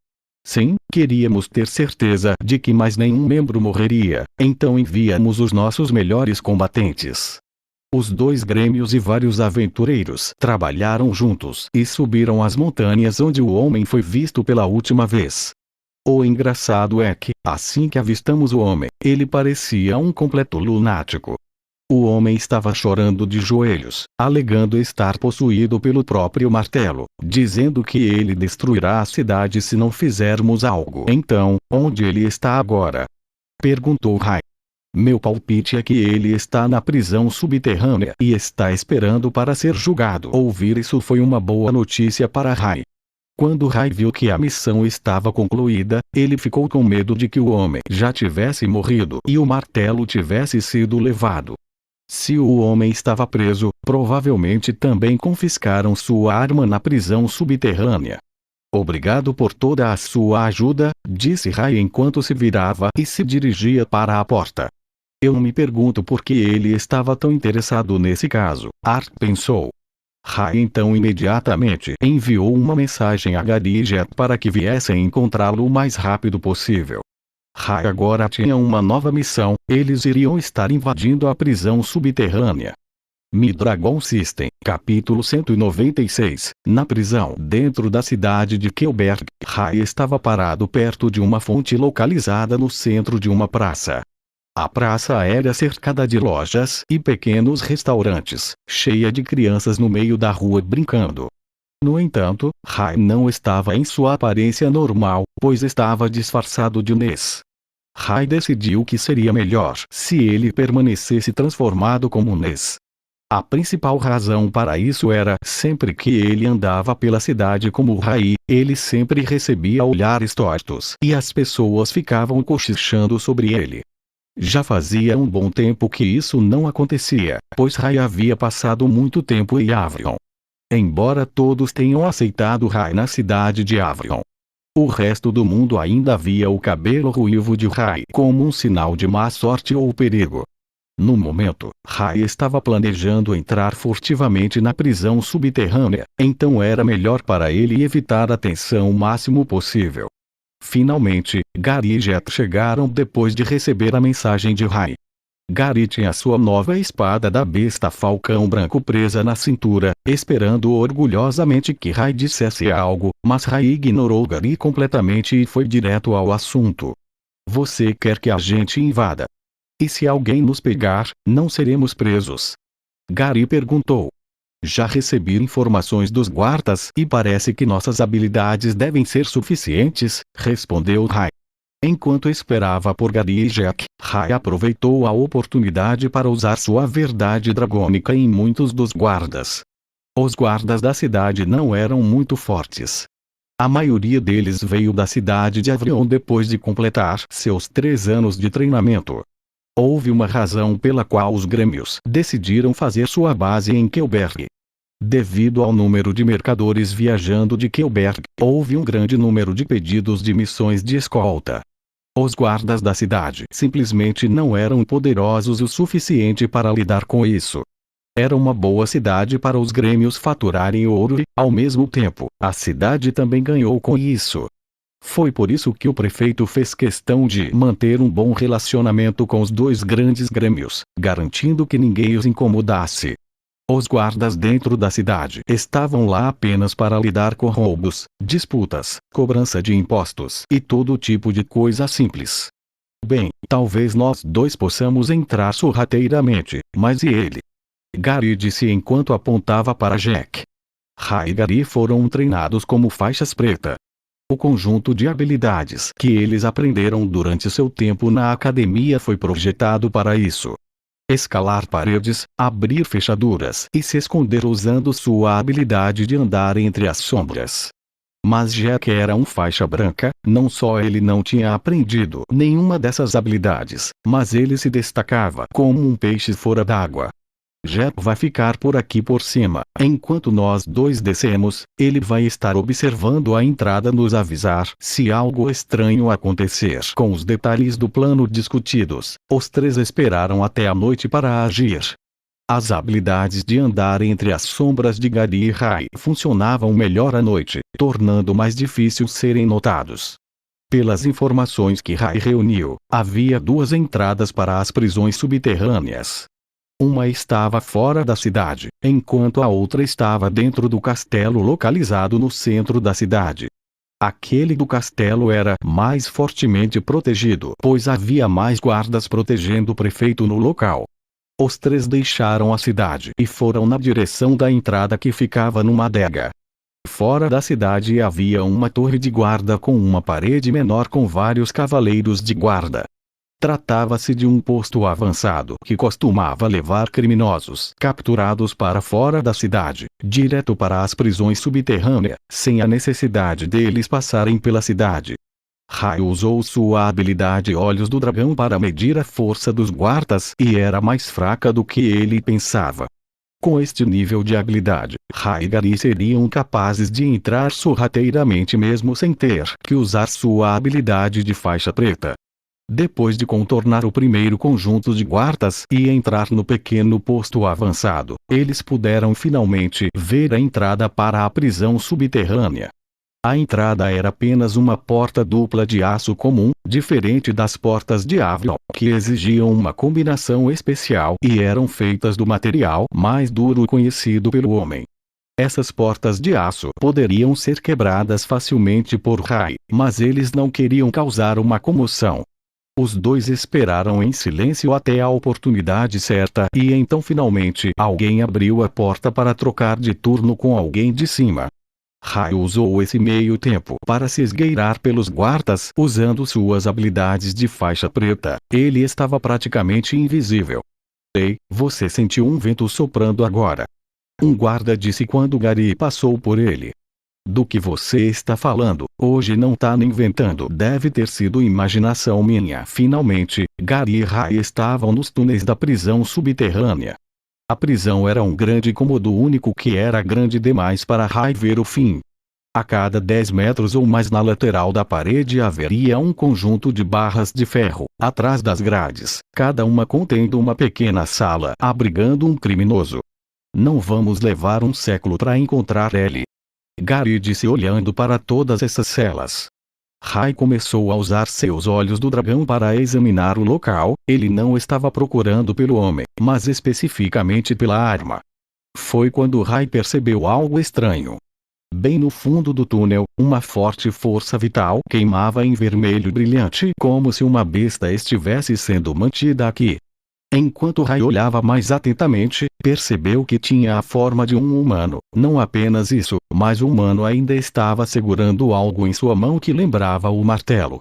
Sim, queríamos ter certeza de que mais nenhum membro morreria, então enviamos os nossos melhores combatentes. Os 2 grêmios e vários aventureiros trabalharam juntos e subiram as montanhas onde o homem foi visto pela última vez. O engraçado é que, assim que avistamos o homem, ele parecia um completo lunático. O homem estava chorando de joelhos, alegando estar possuído pelo próprio martelo, dizendo que ele destruirá a cidade se não fizermos algo. Então, onde ele está agora? Perguntou Rai. Meu palpite é que ele está na prisão subterrânea e está esperando para ser julgado. Ouvir isso foi uma boa notícia para Rai. Quando Rai viu que a missão estava concluída, ele ficou com medo de que o homem já tivesse morrido e o martelo tivesse sido levado. Se o homem estava preso, provavelmente também confiscaram sua arma na prisão subterrânea. Obrigado por toda a sua ajuda, disse Rai enquanto se virava e se dirigia para a porta. Eu me pergunto por que ele estava tão interessado nesse caso, Ark pensou. Rai então imediatamente enviou uma mensagem a Gary e Jet para que viessem encontrá-lo o mais rápido possível. Rai agora tinha uma nova missão, eles iriam estar invadindo a prisão subterrânea. Mi-Dragon System, capítulo 196, na prisão. Dentro da cidade de Kelberg, Rai estava parado perto de uma fonte localizada no centro de uma praça. A praça era cercada de lojas e pequenos restaurantes, cheia de crianças no meio da rua brincando. No entanto, Rai não estava em sua aparência normal, pois estava disfarçado de Ness. Rai decidiu que seria melhor se ele permanecesse transformado como Ness. A principal razão para isso era, sempre que ele andava pela cidade como Rai, ele sempre recebia olhares tortos e as pessoas ficavam cochichando sobre ele. Já fazia um bom tempo que isso não acontecia, pois Rai havia passado muito tempo em Avrion. Embora todos tenham aceitado Rai na cidade de Avrion, o resto do mundo ainda via o cabelo ruivo de Rai como um sinal de má sorte ou perigo. No momento, Rai estava planejando entrar furtivamente na prisão subterrânea, então era melhor para ele evitar a tensão o máximo possível. Finalmente, Gary e Jet chegaram depois de receber a mensagem de Rai. Gary tinha sua nova espada da besta falcão branco presa na cintura, esperando orgulhosamente que Rai dissesse algo, mas Rai ignorou Gary completamente e foi direto ao assunto. Você quer que a gente invada? E se alguém nos pegar, não seremos presos? Gary perguntou. Já recebi informações dos guardas e parece que nossas habilidades devem ser suficientes, respondeu Rai. Enquanto esperava por Gary e Jack, Rai aproveitou a oportunidade para usar sua verdade dragônica em muitos dos guardas. Os guardas da cidade não eram muito fortes. A maioria deles veio da cidade de Avrion depois de completar seus 3 anos de treinamento. Houve uma razão pela qual os grêmios decidiram fazer sua base em Kelberg. Devido ao número de mercadores viajando de Kelberg, houve um grande número de pedidos de missões de escolta. Os guardas da cidade simplesmente não eram poderosos o suficiente para lidar com isso. Era uma boa cidade para os grêmios faturarem ouro e, ao mesmo tempo, a cidade também ganhou com isso. Foi por isso que o prefeito fez questão de manter um bom relacionamento com os dois grandes grêmios, garantindo que ninguém os incomodasse. Os guardas dentro da cidade estavam lá apenas para lidar com roubos, disputas, cobrança de impostos e todo tipo de coisa simples. Bem, talvez nós dois possamos entrar sorrateiramente, mas e ele? Gary disse enquanto apontava para Jack. Ray e Gary foram treinados como faixas preta. O conjunto de habilidades que eles aprenderam durante seu tempo na academia foi projetado para isso. Escalar paredes, abrir fechaduras e se esconder usando sua habilidade de andar entre as sombras. Mas Jack era um faixa branca, não só ele não tinha aprendido nenhuma dessas habilidades, mas ele se destacava como um peixe fora d'água. Jack vai ficar por aqui por cima. Enquanto nós dois descemos, ele vai estar observando a entrada nos avisar se algo estranho acontecer. Com os detalhes do plano discutidos, os três esperaram até a noite para agir. As habilidades de andar entre as sombras de Gary e Ray funcionavam melhor à noite, tornando mais difícil serem notados. Pelas informações que Ray reuniu, havia duas entradas para as prisões subterrâneas. Uma estava fora da cidade, enquanto a outra estava dentro do castelo localizado no centro da cidade. Aquele do castelo era mais fortemente protegido, pois havia mais guardas protegendo o prefeito no local. Os três deixaram a cidade e foram na direção da entrada que ficava numa adega. Fora da cidade havia uma torre de guarda com uma parede menor com vários cavaleiros de guarda. Tratava-se de um posto avançado que costumava levar criminosos capturados para fora da cidade, direto para as prisões subterrâneas, sem a necessidade deles passarem pela cidade. Ray usou sua habilidade Olhos do Dragão para medir a força dos guardas e era mais fraca do que ele pensava. Com este nível de habilidade, Ray e Gary seriam capazes de entrar sorrateiramente mesmo sem ter que usar sua habilidade de faixa preta. Depois de contornar o primeiro conjunto de guardas e entrar no pequeno posto avançado, eles puderam finalmente ver a entrada para a prisão subterrânea. A entrada era apenas uma porta dupla de aço comum, diferente das portas de Avalon, que exigiam uma combinação especial e eram feitas do material mais duro conhecido pelo homem. Essas portas de aço poderiam ser quebradas facilmente por Ray, mas eles não queriam causar uma comoção. Os dois esperaram em silêncio até a oportunidade certa e então finalmente alguém abriu a porta para trocar de turno com alguém de cima. Ray usou esse meio tempo para se esgueirar pelos guardas usando suas habilidades de faixa preta. Ele estava praticamente invisível. Ei, você sentiu um vento soprando agora? Um guarda disse quando Gary passou por ele. Do que você está falando? Hoje não tá inventando. Deve ter sido imaginação minha. Finalmente, Gary e Ray estavam nos túneis da prisão subterrânea. A prisão era um grande cômodo único que era grande demais para Ray ver o fim. A cada 10 metros ou mais na lateral da parede haveria um conjunto de barras de ferro, atrás das grades, cada uma contendo uma pequena sala abrigando um criminoso. Não vamos levar um século para encontrar ele. Gary disse olhando para todas essas celas. Ray começou a usar seus olhos do dragão para examinar o local. Ele não estava procurando pelo homem, mas especificamente pela arma. Foi quando Ray percebeu algo estranho. Bem no fundo do túnel, uma forte força vital queimava em vermelho brilhante, como se uma besta estivesse sendo mantida aqui. Enquanto Ray olhava mais atentamente, percebeu que tinha a forma de um humano. Não apenas isso, mas o humano ainda estava segurando algo em sua mão que lembrava o martelo.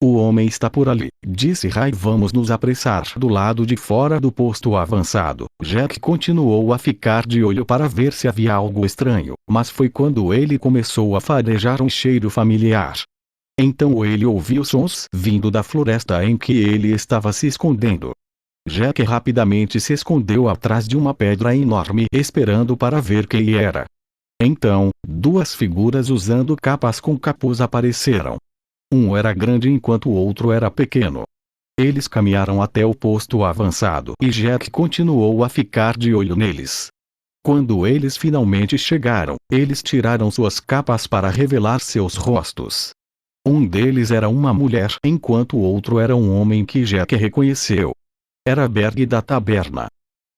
O homem está por ali, disse Ray. Vamos nos apressar. Do lado de fora do posto avançado, Jack continuou a ficar de olho para ver se havia algo estranho, mas foi quando ele começou a farejar um cheiro familiar. Então ele ouviu sons vindo da floresta em que ele estava se escondendo. Jack rapidamente se escondeu atrás de uma pedra enorme esperando para ver quem era. Então, duas figuras usando capas com capuz apareceram. Um era grande enquanto o outro era pequeno. Eles caminharam até o posto avançado e Jack continuou a ficar de olho neles. Quando eles finalmente chegaram, eles tiraram suas capas para revelar seus rostos. Um deles era uma mulher, enquanto o outro era um homem que Jack reconheceu. Era Berg da taberna.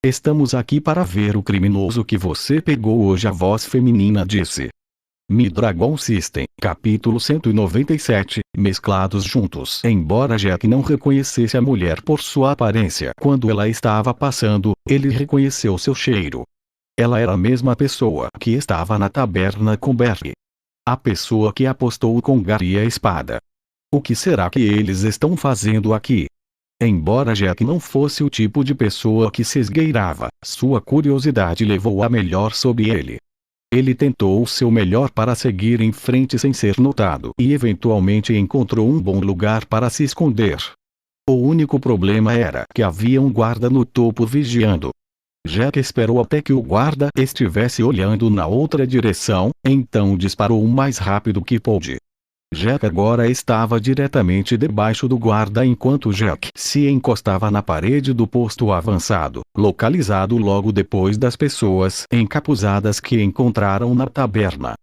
Estamos aqui para ver o criminoso que você pegou hoje, a voz feminina disse. Mi-Dragon System, capítulo 197, mesclados juntos. Embora Jack não reconhecesse a mulher por sua aparência quando ela estava passando, ele reconheceu seu cheiro. Ela era a mesma pessoa que estava na taberna com Berg. A pessoa que apostou com Gary a espada. O que será que eles estão fazendo aqui? Embora Jack não fosse o tipo de pessoa que se esgueirava, sua curiosidade levou a melhor sobre ele. Ele tentou o seu melhor para seguir em frente sem ser notado e eventualmente encontrou um bom lugar para se esconder. O único problema era que havia um guarda no topo vigiando. Jack esperou até que o guarda estivesse olhando na outra direção, então disparou o mais rápido que pôde. Jack agora estava diretamente debaixo do guarda enquanto Jack se encostava na parede do posto avançado, localizado logo depois das pessoas encapuzadas que encontraram na taberna.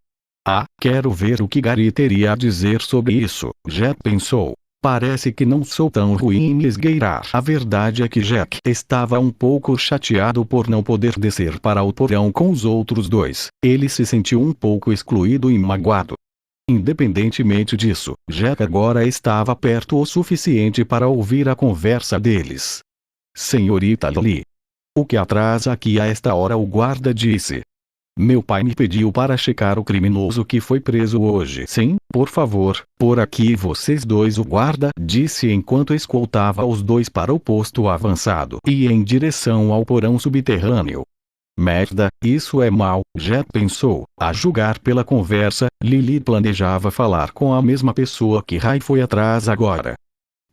Ah, quero ver o que Gary teria a dizer sobre isso, Jack pensou. Parece que não sou tão ruim em me esgueirar. A verdade é que Jack estava um pouco chateado por não poder descer para o porão com os outros dois. Ele se sentiu um pouco excluído e magoado. Independentemente disso, Jack agora estava perto o suficiente para ouvir a conversa deles. Senhorita Lee. O que atrasa aqui a esta hora? O guarda disse. Meu pai me pediu para checar o criminoso que foi preso hoje. Sim, por favor, por aqui vocês dois, o guarda disse enquanto escoltava os dois para o posto avançado e em direção ao porão subterrâneo. Merda, isso é mal, Jack pensou. A julgar pela conversa, Lily planejava falar com a mesma pessoa que Ray foi atrás agora.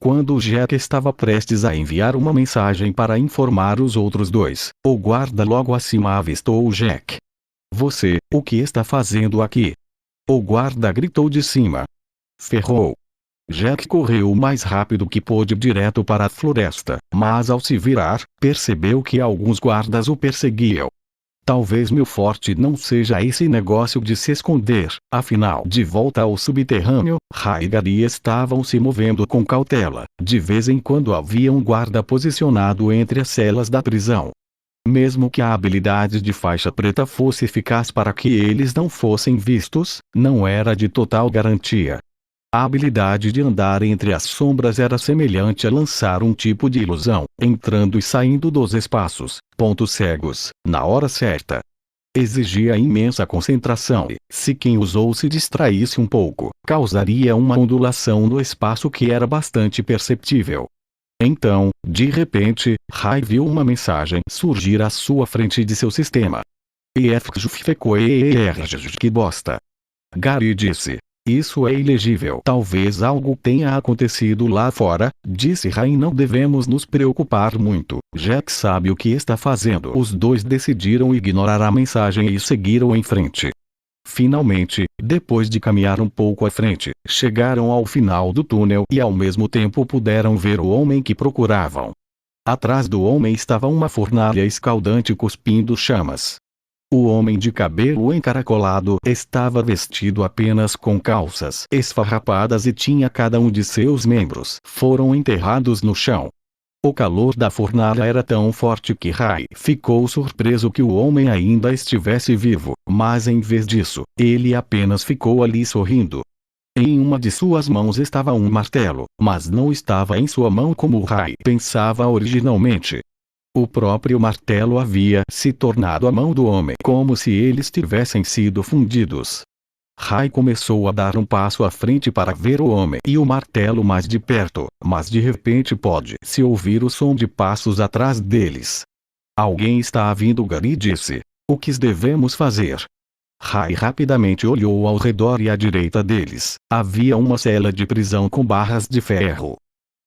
Quando Jack estava prestes a enviar uma mensagem para informar os outros dois, o guarda logo acima avistou Jack. Você, o que está fazendo aqui? O guarda gritou de cima. Ferrou. Jack correu o mais rápido que pôde direto para a floresta, mas ao se virar, percebeu que alguns guardas o perseguiam. Talvez meu forte não seja esse negócio de se esconder, afinal, de volta ao subterrâneo, Ray e Gary estavam se movendo com cautela. De vez em quando havia um guarda posicionado entre as celas da prisão. Mesmo que a habilidade de faixa preta fosse eficaz para que eles não fossem vistos, não era de total garantia. A habilidade de andar entre as sombras era semelhante a lançar um tipo de ilusão, entrando e saindo dos espaços, pontos cegos, na hora certa. Exigia imensa concentração e, se quem usou se distraísse um pouco, causaria uma ondulação no espaço que era bastante perceptível. Então, de repente, Ray viu uma mensagem surgir à sua frente de seu sistema. Que bosta. Gary disse. Isso é ilegível. Talvez algo tenha acontecido lá fora, disse Ray. Não devemos nos preocupar muito. Jack sabe o que está fazendo. Os dois decidiram ignorar a mensagem e seguiram em frente. Finalmente, depois de caminhar um pouco à frente, chegaram ao final do túnel e ao mesmo tempo puderam ver o homem que procuravam. Atrás do homem estava uma fornalha escaldante cuspindo chamas. O homem de cabelo encaracolado estava vestido apenas com calças esfarrapadas e tinha cada um de seus membros foram enterrados no chão. O calor da fornalha era tão forte que Ray ficou surpreso que o homem ainda estivesse vivo, mas em vez disso, ele apenas ficou ali sorrindo. Em uma de suas mãos estava um martelo, mas não estava em sua mão como Ray pensava originalmente. O próprio martelo havia se tornado a mão do homem, como se eles tivessem sido fundidos. Ray começou a dar um passo à frente para ver o homem e o martelo mais de perto, mas de repente pôde-se ouvir o som de passos atrás deles. Alguém está vindo, Gary disse. O que devemos fazer? Ray rapidamente olhou ao redor e à direita deles, havia uma cela de prisão com barras de ferro.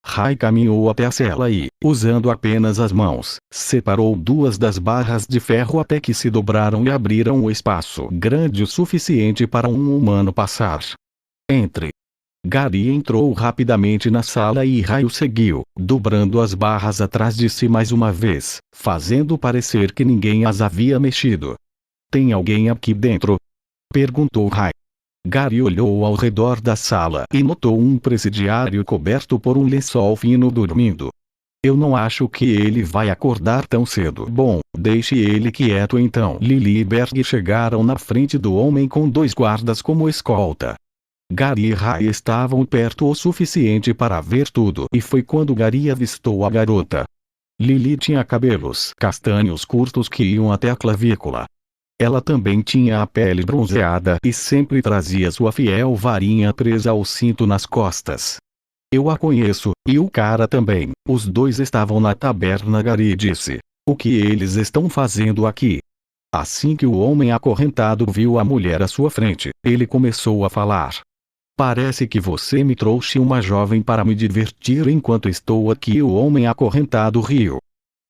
Ray caminhou até a cela e, usando apenas as mãos, separou duas das barras de ferro até que se dobraram e abriram um espaço grande o suficiente para um humano passar. Entre. Gary entrou rapidamente na sala e Ray o seguiu, dobrando as barras atrás de si mais uma vez, fazendo parecer que ninguém as havia mexido. Tem alguém aqui dentro? Perguntou Ray. Gary olhou ao redor da sala e notou um presidiário coberto por um lençol fino dormindo. Eu não acho que ele vai acordar tão cedo. Bom, deixe ele quieto então. Lily e Berg chegaram na frente do homem com 2 guardas como escolta. Gary e Ray estavam perto o suficiente para ver tudo e foi quando Gary avistou a garota. Lily tinha cabelos castanhos curtos que iam até a clavícula. Ela também tinha a pele bronzeada e sempre trazia sua fiel varinha presa ao cinto nas costas. Eu a conheço, e o cara também. Os dois estavam na taberna. Gary disse. O que eles estão fazendo aqui? Assim que o homem acorrentado viu a mulher à sua frente, ele começou a falar. Parece que você me trouxe uma jovem para me divertir enquanto estou aqui. O homem acorrentado riu.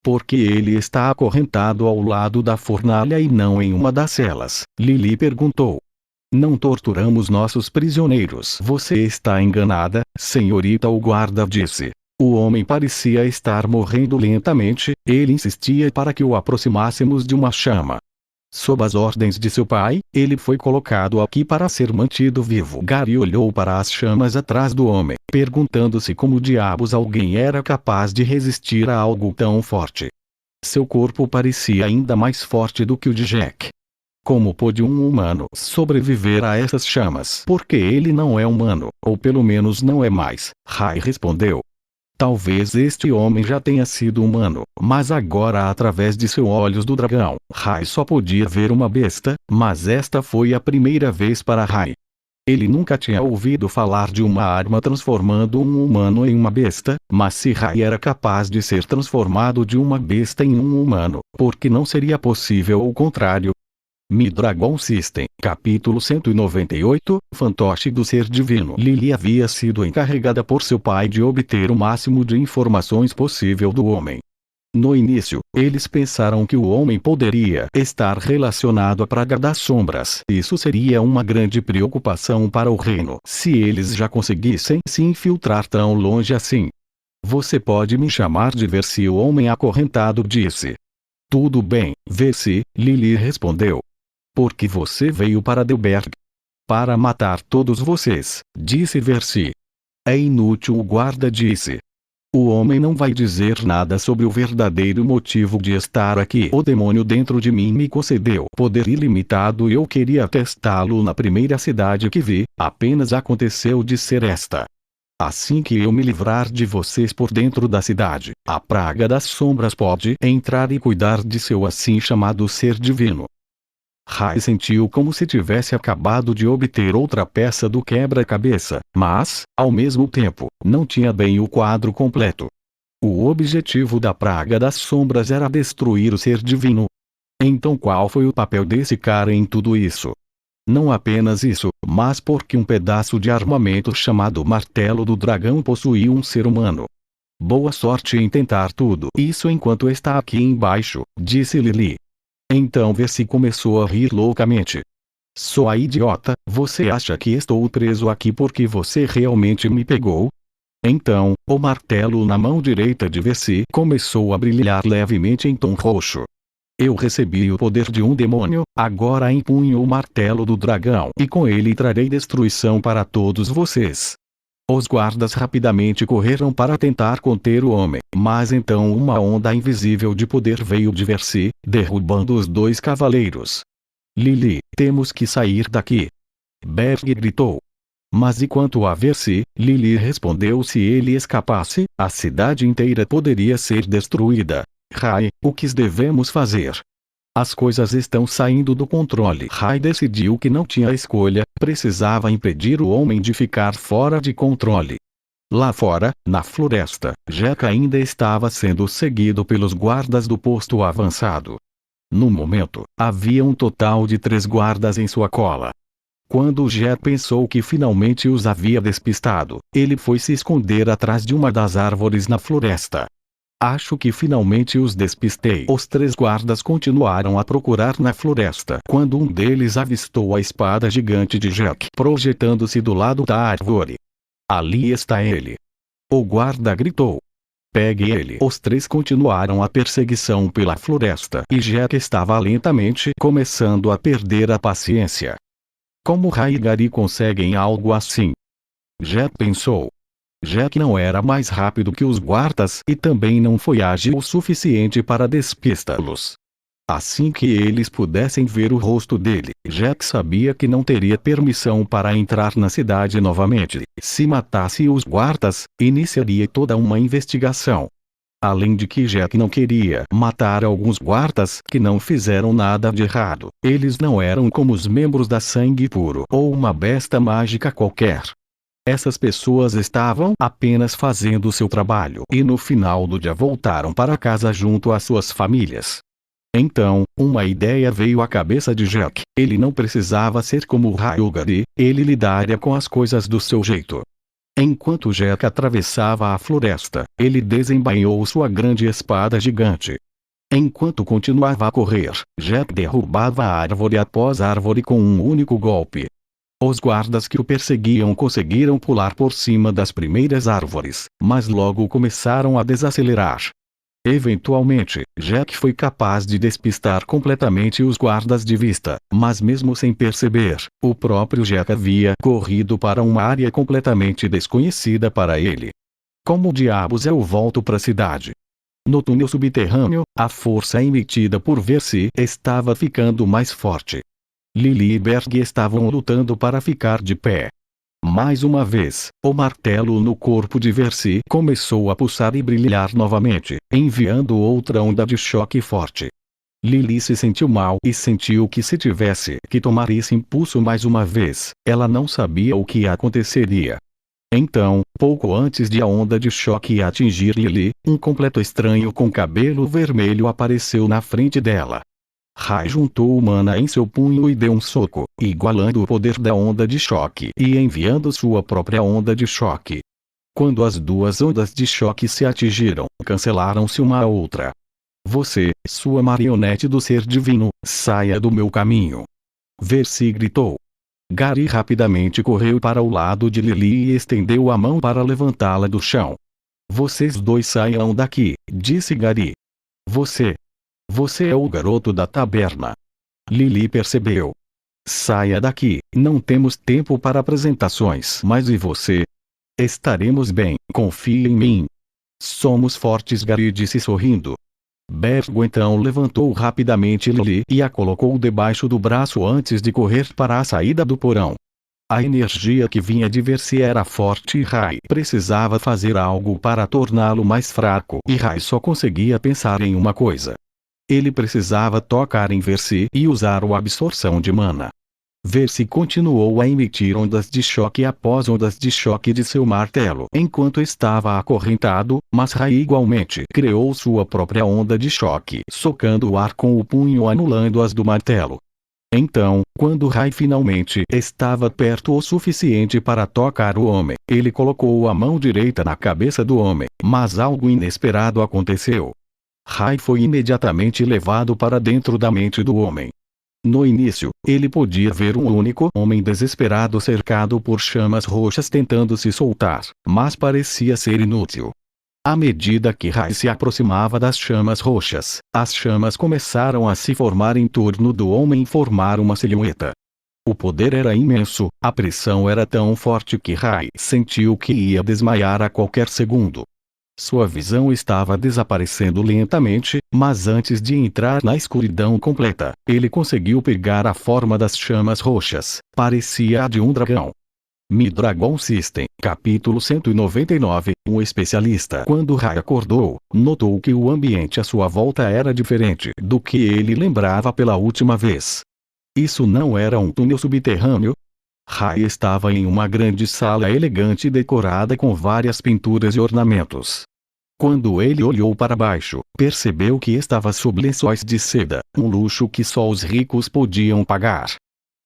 Porque ele está acorrentado ao lado da fornalha e não em uma das celas? Lily perguntou. Não torturamos nossos prisioneiros. Você está enganada, senhorita, o guarda disse. O homem parecia estar morrendo lentamente, ele insistia para que o aproximássemos de uma chama. Sob as ordens de seu pai, ele foi colocado aqui para ser mantido vivo. Gary olhou para as chamas atrás do homem, perguntando-se como diabos alguém era capaz de resistir a algo tão forte. Seu corpo parecia ainda mais forte do que o de Jack. Como pôde um humano sobreviver a essas chamas? Porque ele não é humano, ou pelo menos não é mais, Ray respondeu. Talvez este homem já tenha sido humano, mas agora através de seus olhos do dragão, Ray só podia ver uma besta, mas esta foi a primeira vez para Ray. Ele nunca tinha ouvido falar de uma arma transformando um humano em uma besta, mas se Ray era capaz de ser transformado de uma besta em um humano, por que não seria possível o contrário? Mi-Dragon System, capítulo 198, Fantoche do Ser Divino. Lily havia sido encarregada por seu pai de obter o máximo de informações possível do homem. No início, eles pensaram que o homem poderia estar relacionado à Praga das Sombras. Isso seria uma grande preocupação para o reino, se eles já conseguissem se infiltrar tão longe assim. Você pode me chamar de Versi, o homem acorrentado disse. Tudo bem, Versi, Lily respondeu. Por que você veio para Delberg? Para matar todos vocês, disse Versi. É inútil, o guarda disse. O homem não vai dizer nada sobre o verdadeiro motivo de estar aqui. O demônio dentro de mim me concedeu poder ilimitado e eu queria testá-lo na primeira cidade que vi, apenas aconteceu de ser esta. Assim que eu me livrar de vocês por dentro da cidade, a Praga das Sombras pode entrar e cuidar de seu assim chamado ser divino. Ray sentiu como se tivesse acabado de obter outra peça do quebra-cabeça, mas, ao mesmo tempo, não tinha bem o quadro completo. O objetivo da Praga das Sombras era destruir o ser divino. Então qual foi o papel desse cara em tudo isso? Não apenas isso, mas porque um pedaço de armamento chamado Martelo do Dragão possuía um ser humano. Boa sorte em tentar tudo isso enquanto está aqui embaixo, disse Lily. Então Versi começou a rir loucamente. Sua idiota, você acha que estou preso aqui porque você realmente me pegou? Então, o martelo na mão direita de Versi começou a brilhar levemente em tom roxo. Eu recebi o poder de um demônio, agora empunho o martelo do dragão e com ele trarei destruição para todos vocês. Os guardas rapidamente correram para tentar conter o homem, mas então uma onda invisível de poder veio de Versi, derrubando os 2 cavaleiros. Lily, temos que sair daqui. Berg gritou. Mas e quanto a Versi, Lily respondeu, se ele escapasse, a cidade inteira poderia ser destruída. Ray, o que devemos fazer? As coisas estão saindo do controle. Ray decidiu que não tinha escolha, precisava impedir o homem de ficar fora de controle. Lá fora, na floresta, Jack ainda estava sendo seguido pelos guardas do posto avançado. No momento, havia um total de 3 guardas em sua cola. Quando Jack pensou que finalmente os havia despistado, ele foi se esconder atrás de uma das árvores na floresta. Acho que finalmente os despistei. Os 3 guardas continuaram a procurar na floresta quando um deles avistou a espada gigante de Jack projetando-se do lado da árvore. Ali está ele. O guarda gritou. Pegue ele. Os três continuaram a perseguição pela floresta e Jack estava lentamente começando a perder a paciência. Como Rai e Gary conseguem algo assim? Jack pensou. Jack não era mais rápido que os guardas e também não foi ágil o suficiente para despistá-los. Assim que eles pudessem ver o rosto dele, Jack sabia que não teria permissão para entrar na cidade novamente. Se matasse os guardas, iniciaria toda uma investigação. Além de que Jack não queria matar alguns guardas que não fizeram nada de errado. Eles não eram como os membros da Sangue Puro ou uma besta mágica qualquer. Essas pessoas estavam apenas fazendo seu trabalho e no final do dia voltaram para casa junto às suas famílias. Então, uma ideia veio à cabeça de Jack. Ele não precisava ser como Hyuga, ele lidaria com as coisas do seu jeito. Enquanto Jack atravessava a floresta, ele desembainhou sua grande espada gigante. Enquanto continuava a correr, Jack derrubava árvore após árvore com um único golpe. Os guardas que o perseguiam conseguiram pular por cima das primeiras árvores, mas logo começaram a desacelerar. Eventualmente, Jack foi capaz de despistar completamente os guardas de vista, mas mesmo sem perceber, o próprio Jack havia corrido para uma área completamente desconhecida para ele. Como diabos eu volto para a cidade? No túnel subterrâneo, a força emitida por Versi estava ficando mais forte. Lily e Berg estavam lutando para ficar de pé. Mais uma vez, o martelo no corpo de Versi começou a pulsar e brilhar novamente, enviando outra onda de choque forte. Lily se sentiu mal e sentiu que se tivesse que tomar esse impulso mais uma vez, ela não sabia o que aconteceria. Então, pouco antes de a onda de choque atingir Lily, um completo estranho com cabelo vermelho apareceu na frente dela. Rai juntou o mana em seu punho e deu um soco, igualando o poder da onda de choque e enviando sua própria onda de choque. Quando as duas ondas de choque se atingiram, cancelaram-se uma a outra. Você, sua marionete do ser divino, saia do meu caminho. Versi gritou. Gary rapidamente correu para o lado de Lily e estendeu a mão para levantá-la do chão. Vocês dois saiam daqui, disse Gary. Você é o garoto da taberna. Lily percebeu. Saia daqui, não temos tempo para apresentações. Mas e você? Estaremos bem, confie em mim. Somos fortes, Gary disse sorrindo. Bergo então levantou rapidamente Lily e a colocou debaixo do braço antes de correr para a saída do porão. A energia que vinha de Versi era forte e Rai precisava fazer algo para torná-lo mais fraco e Rai só conseguia pensar em uma coisa. Ele precisava tocar em Versi e usar a absorção de mana. Versi continuou a emitir ondas de choque após ondas de choque de seu martelo enquanto estava acorrentado, mas Rai igualmente criou sua própria onda de choque, socando o ar com o punho anulando as do martelo. Então, quando Rai finalmente estava perto o suficiente para tocar o homem, ele colocou a mão direita na cabeça do homem, mas algo inesperado aconteceu. Rai foi imediatamente levado para dentro da mente do homem. No início, ele podia ver um único homem desesperado cercado por chamas roxas tentando se soltar, mas parecia ser inútil. À medida que Rai se aproximava das chamas roxas, as chamas começaram a se formar em torno do homem e formar uma silhueta. O poder era imenso, a pressão era tão forte que Rai sentiu que ia desmaiar a qualquer segundo. Sua visão estava desaparecendo lentamente, mas antes de entrar na escuridão completa, ele conseguiu pegar a forma das chamas roxas, parecia a de um dragão. Mi-Dragon System, capítulo 199. Um especialista. Quando Rai acordou, notou que o ambiente à sua volta era diferente do que ele lembrava pela última vez. Isso não era um túnel subterrâneo? Rai estava em uma grande sala elegante decorada com várias pinturas e ornamentos. Quando ele olhou para baixo, percebeu que estava sob lençóis de seda, um luxo que só os ricos podiam pagar.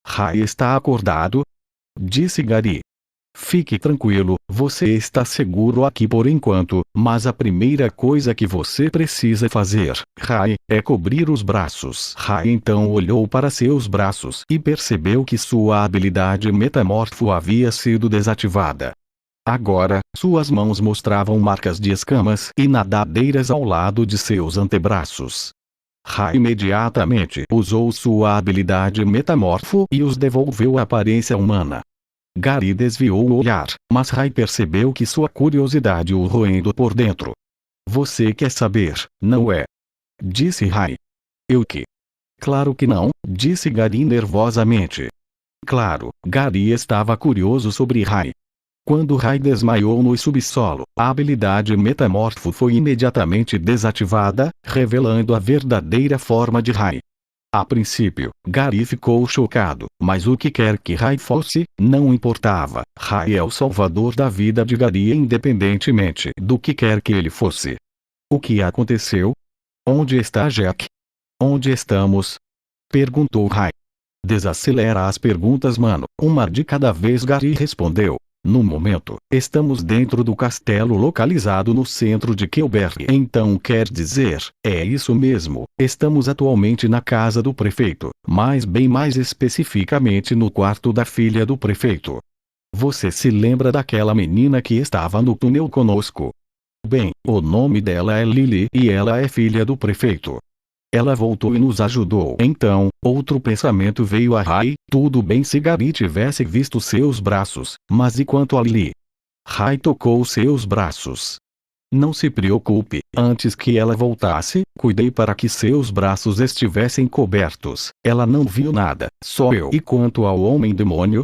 Rai está acordado? Disse Gary. Fique tranquilo, você está seguro aqui por enquanto, mas a primeira coisa que você precisa fazer, Rai, é cobrir os braços. Rai então olhou para seus braços e percebeu que sua habilidade metamorfo havia sido desativada. Agora, suas mãos mostravam marcas de escamas e nadadeiras ao lado de seus antebraços. Rai imediatamente usou sua habilidade metamorfo e os devolveu à aparência humana. Gary desviou o olhar, mas Rai percebeu que sua curiosidade o roendo por dentro. Você quer saber, não é? Disse Rai. Eu que? Claro que não, disse Gary nervosamente. Claro, Gary estava curioso sobre Rai. Quando Rai desmaiou no subsolo, a habilidade metamorfo foi imediatamente desativada, revelando a verdadeira forma de Rai. A princípio, Gary ficou chocado, mas o que quer que Rai fosse, não importava. Rai é o salvador da vida de Gary independentemente do que quer que ele fosse. O que aconteceu? Onde está Jack? Onde estamos? Perguntou Rai. Desacelera as perguntas, mano. Uma de cada vez, Gary respondeu. No momento, estamos dentro do castelo localizado no centro de Kelberg. Então quer dizer, é isso mesmo, estamos atualmente na casa do prefeito, mas bem mais especificamente no quarto da filha do prefeito. Você se lembra daquela menina que estava no túnel conosco? Bem, o nome dela é Lily e ela é filha do prefeito. Ela voltou e nos ajudou. Então, outro pensamento veio a Rai. Tudo bem se Gary tivesse visto seus braços, mas e quanto a Lily? Rai tocou seus braços. Não se preocupe, antes que ela voltasse, cuidei para que seus braços estivessem cobertos. Ela não viu nada, só eu. E quanto ao homem-demônio?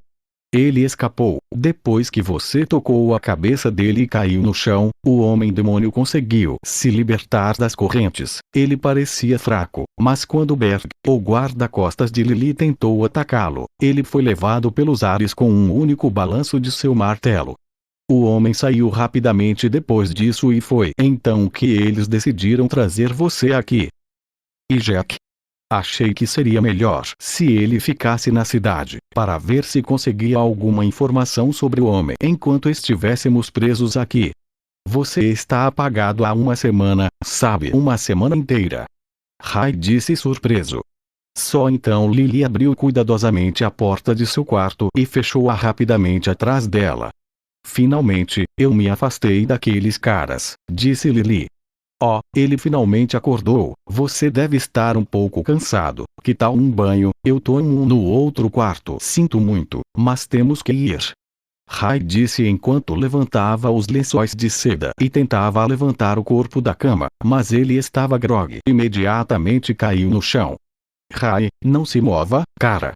Ele escapou. Depois que você tocou a cabeça dele e caiu no chão, o homem-demônio conseguiu se libertar das correntes. Ele parecia fraco, mas quando Berg, o guarda-costas de Lily, tentou atacá-lo, ele foi levado pelos ares com um único balanço de seu martelo. O homem saiu rapidamente depois disso e foi então que eles decidiram trazer você aqui. E Jack? Achei que seria melhor se ele ficasse na cidade, para ver se conseguia alguma informação sobre o homem enquanto estivéssemos presos aqui. Você está apagado há uma semana, sabe? Uma semana inteira. Rai disse surpreso. Só então Lily abriu cuidadosamente a porta de seu quarto e fechou-a rapidamente atrás dela. Finalmente, eu me afastei daqueles caras, disse Lily. Oh, ele finalmente acordou. Você deve estar um pouco cansado. Que tal um banho? Eu tô no outro quarto. Sinto muito, mas temos que ir. Rai disse enquanto levantava os lençóis de seda e tentava levantar o corpo da cama, mas ele estava grogue. Imediatamente caiu no chão. Rai, não se mova, cara.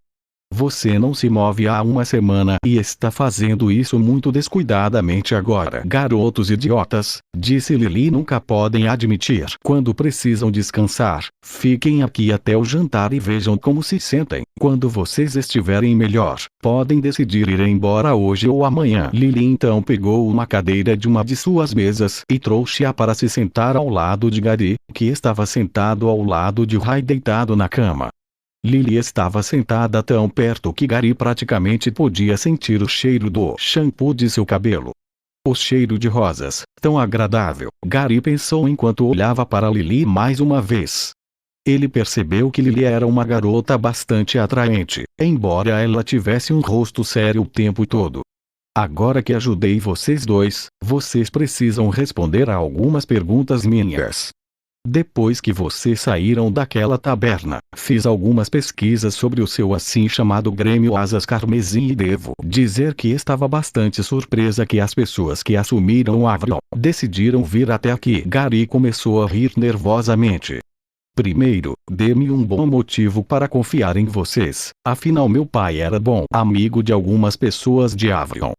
Você não se move há uma semana e está fazendo isso muito descuidadamente agora. Garotos idiotas, disse Lily, nunca podem admitir quando precisam descansar. Fiquem aqui até o jantar e vejam como se sentem. Quando vocês estiverem melhor, podem decidir ir embora hoje ou amanhã. Lily então pegou uma cadeira de uma de suas mesas e trouxe-a para se sentar ao lado de Gary, que estava sentado ao lado de Rai deitado na cama. Lily estava sentada tão perto que Gary praticamente podia sentir o cheiro do shampoo de seu cabelo. O cheiro de rosas, tão agradável, Gary pensou enquanto olhava para Lily mais uma vez. Ele percebeu que Lily era uma garota bastante atraente, embora ela tivesse um rosto sério o tempo todo. Agora que ajudei vocês dois, vocês precisam responder a algumas perguntas minhas. Depois que vocês saíram daquela taberna, fiz algumas pesquisas sobre o seu assim chamado Grêmio Asas Carmesim e devo dizer que estava bastante surpresa que as pessoas que assumiram Avron decidiram vir até aqui. Gary começou a rir nervosamente. Primeiro, dê-me um bom motivo para confiar em vocês, afinal meu pai era bom amigo de algumas pessoas de Avron.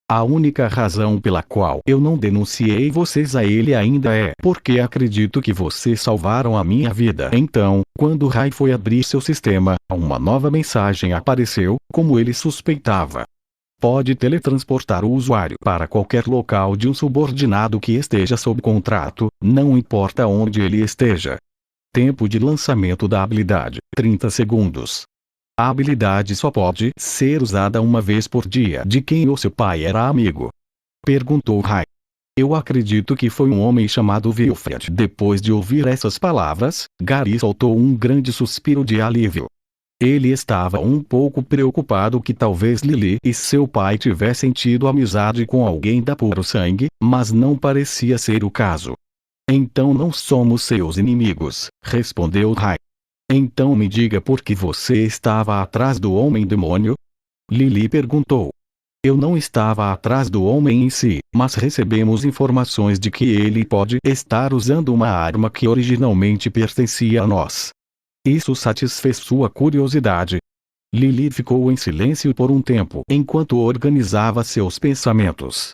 A única razão pela qual eu não denunciei vocês a ele ainda é porque acredito que vocês salvaram a minha vida. Então, quando Rai foi abrir seu sistema, uma nova mensagem apareceu, como ele suspeitava. Pode teletransportar o usuário para qualquer local de um subordinado que esteja sob contrato, não importa onde ele esteja. Tempo de lançamento da habilidade: 30 segundos. A habilidade só pode ser usada uma vez por dia. De quem o seu pai era amigo? Perguntou Rai. Eu acredito que foi um homem chamado Wilfred. Depois de ouvir essas palavras, Gary soltou um grande suspiro de alívio. Ele estava um pouco preocupado que talvez Lily e seu pai tivessem tido amizade com alguém da puro sangue, mas não parecia ser o caso. Então não somos seus inimigos, respondeu Rai. Então me diga por que você estava atrás do homem-demônio? Lily perguntou. Eu não estava atrás do homem em si, mas recebemos informações de que ele pode estar usando uma arma que originalmente pertencia a nós. Isso satisfez sua curiosidade. Lily ficou em silêncio por um tempo enquanto organizava seus pensamentos.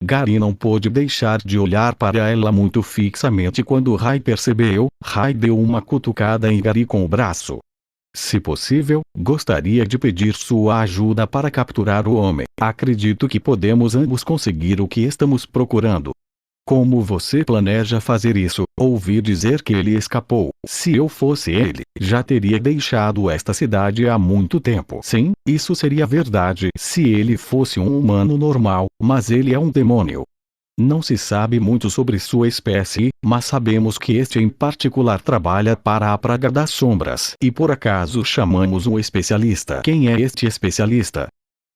Gary não pôde deixar de olhar para ela muito fixamente quando Rai percebeu. Rai deu uma cutucada em Gary com o braço. Se possível, gostaria de pedir sua ajuda para capturar o homem. Acredito que podemos ambos conseguir o que estamos procurando. Como você planeja fazer isso? Ouvi dizer que ele escapou. Se eu fosse ele, já teria deixado esta cidade há muito tempo. Sim, isso seria verdade se ele fosse um humano normal, mas ele é um demônio. Não se sabe muito sobre sua espécie, mas sabemos que este em particular trabalha para a Praga das Sombras. E por acaso chamamos um especialista. Quem é este especialista?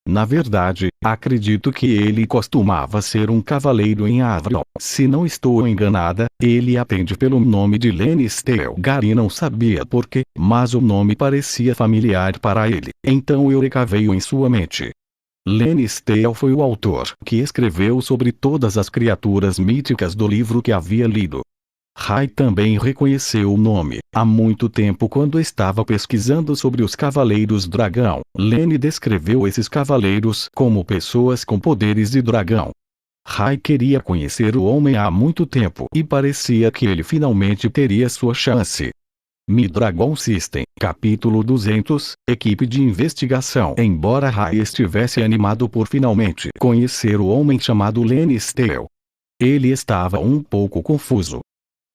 Na verdade, acredito que ele costumava ser um cavaleiro em Avalon. Se não estou enganada, ele atende pelo nome de Lenny Steele. Gary não sabia por quê, mas o nome parecia familiar para ele. Então Eureka veio em sua mente. Lenny Steele foi o autor que escreveu sobre todas as criaturas míticas do livro que havia lido. Rai também reconheceu o nome. Há muito tempo, quando estava pesquisando sobre os Cavaleiros Dragão, Lenny descreveu esses cavaleiros como pessoas com poderes de dragão. Rai queria conhecer o homem há muito tempo e parecia que ele finalmente teria sua chance. Mi-Dragon System, capítulo 200, equipe de investigação. Embora Rai estivesse animado por finalmente conhecer o homem chamado Lenny Steele, ele estava um pouco confuso.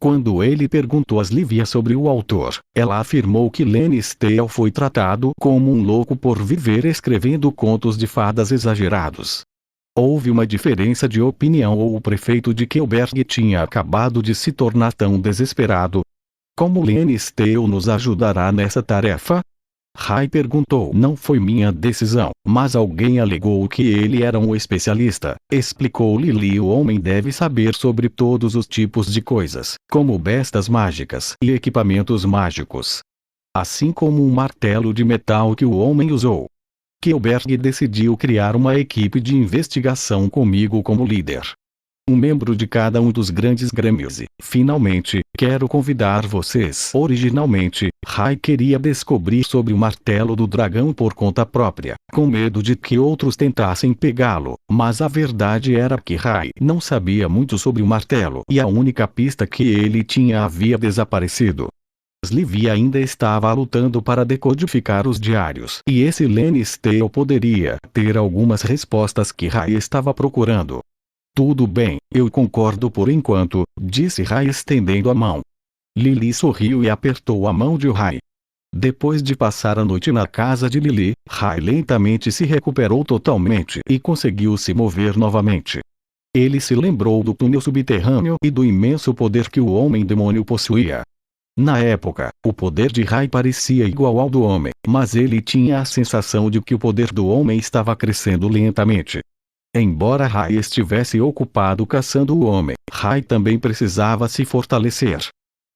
Quando ele perguntou a Livia sobre o autor, ela afirmou que Lenny Steele foi tratado como um louco por viver escrevendo contos de fadas exagerados. Houve uma diferença de opinião ou o prefeito de Kelberg tinha acabado de se tornar tão desesperado. Como Lenny Steele nos ajudará nessa tarefa? Rai perguntou. Não foi minha decisão, mas alguém alegou que ele era um especialista. Explicou Lily. O homem deve saber sobre todos os tipos de coisas, como bestas mágicas e equipamentos mágicos. Assim como um martelo de metal que o homem usou. Kelberg decidiu criar uma equipe de investigação comigo como líder. Um membro de cada um dos grandes grêmios e, finalmente, quero convidar vocês. Originalmente, Rai queria descobrir sobre o martelo do dragão por conta própria, com medo de que outros tentassem pegá-lo, mas a verdade era que Rai não sabia muito sobre o martelo e a única pista que ele tinha havia desaparecido. Livia ainda estava lutando para decodificar os diários, e esse Lenny Steele poderia ter algumas respostas que Rai estava procurando. Tudo bem, eu concordo por enquanto, disse Rai estendendo a mão. Lily sorriu e apertou a mão de Rai. Depois de passar a noite na casa de Lily, Rai lentamente se recuperou totalmente e conseguiu se mover novamente. Ele se lembrou do túnel subterrâneo e do imenso poder que o homem-demônio possuía. Na época, o poder de Rai parecia igual ao do homem, mas ele tinha a sensação de que o poder do homem estava crescendo lentamente. Embora Rai estivesse ocupado caçando o homem, Rai também precisava se fortalecer.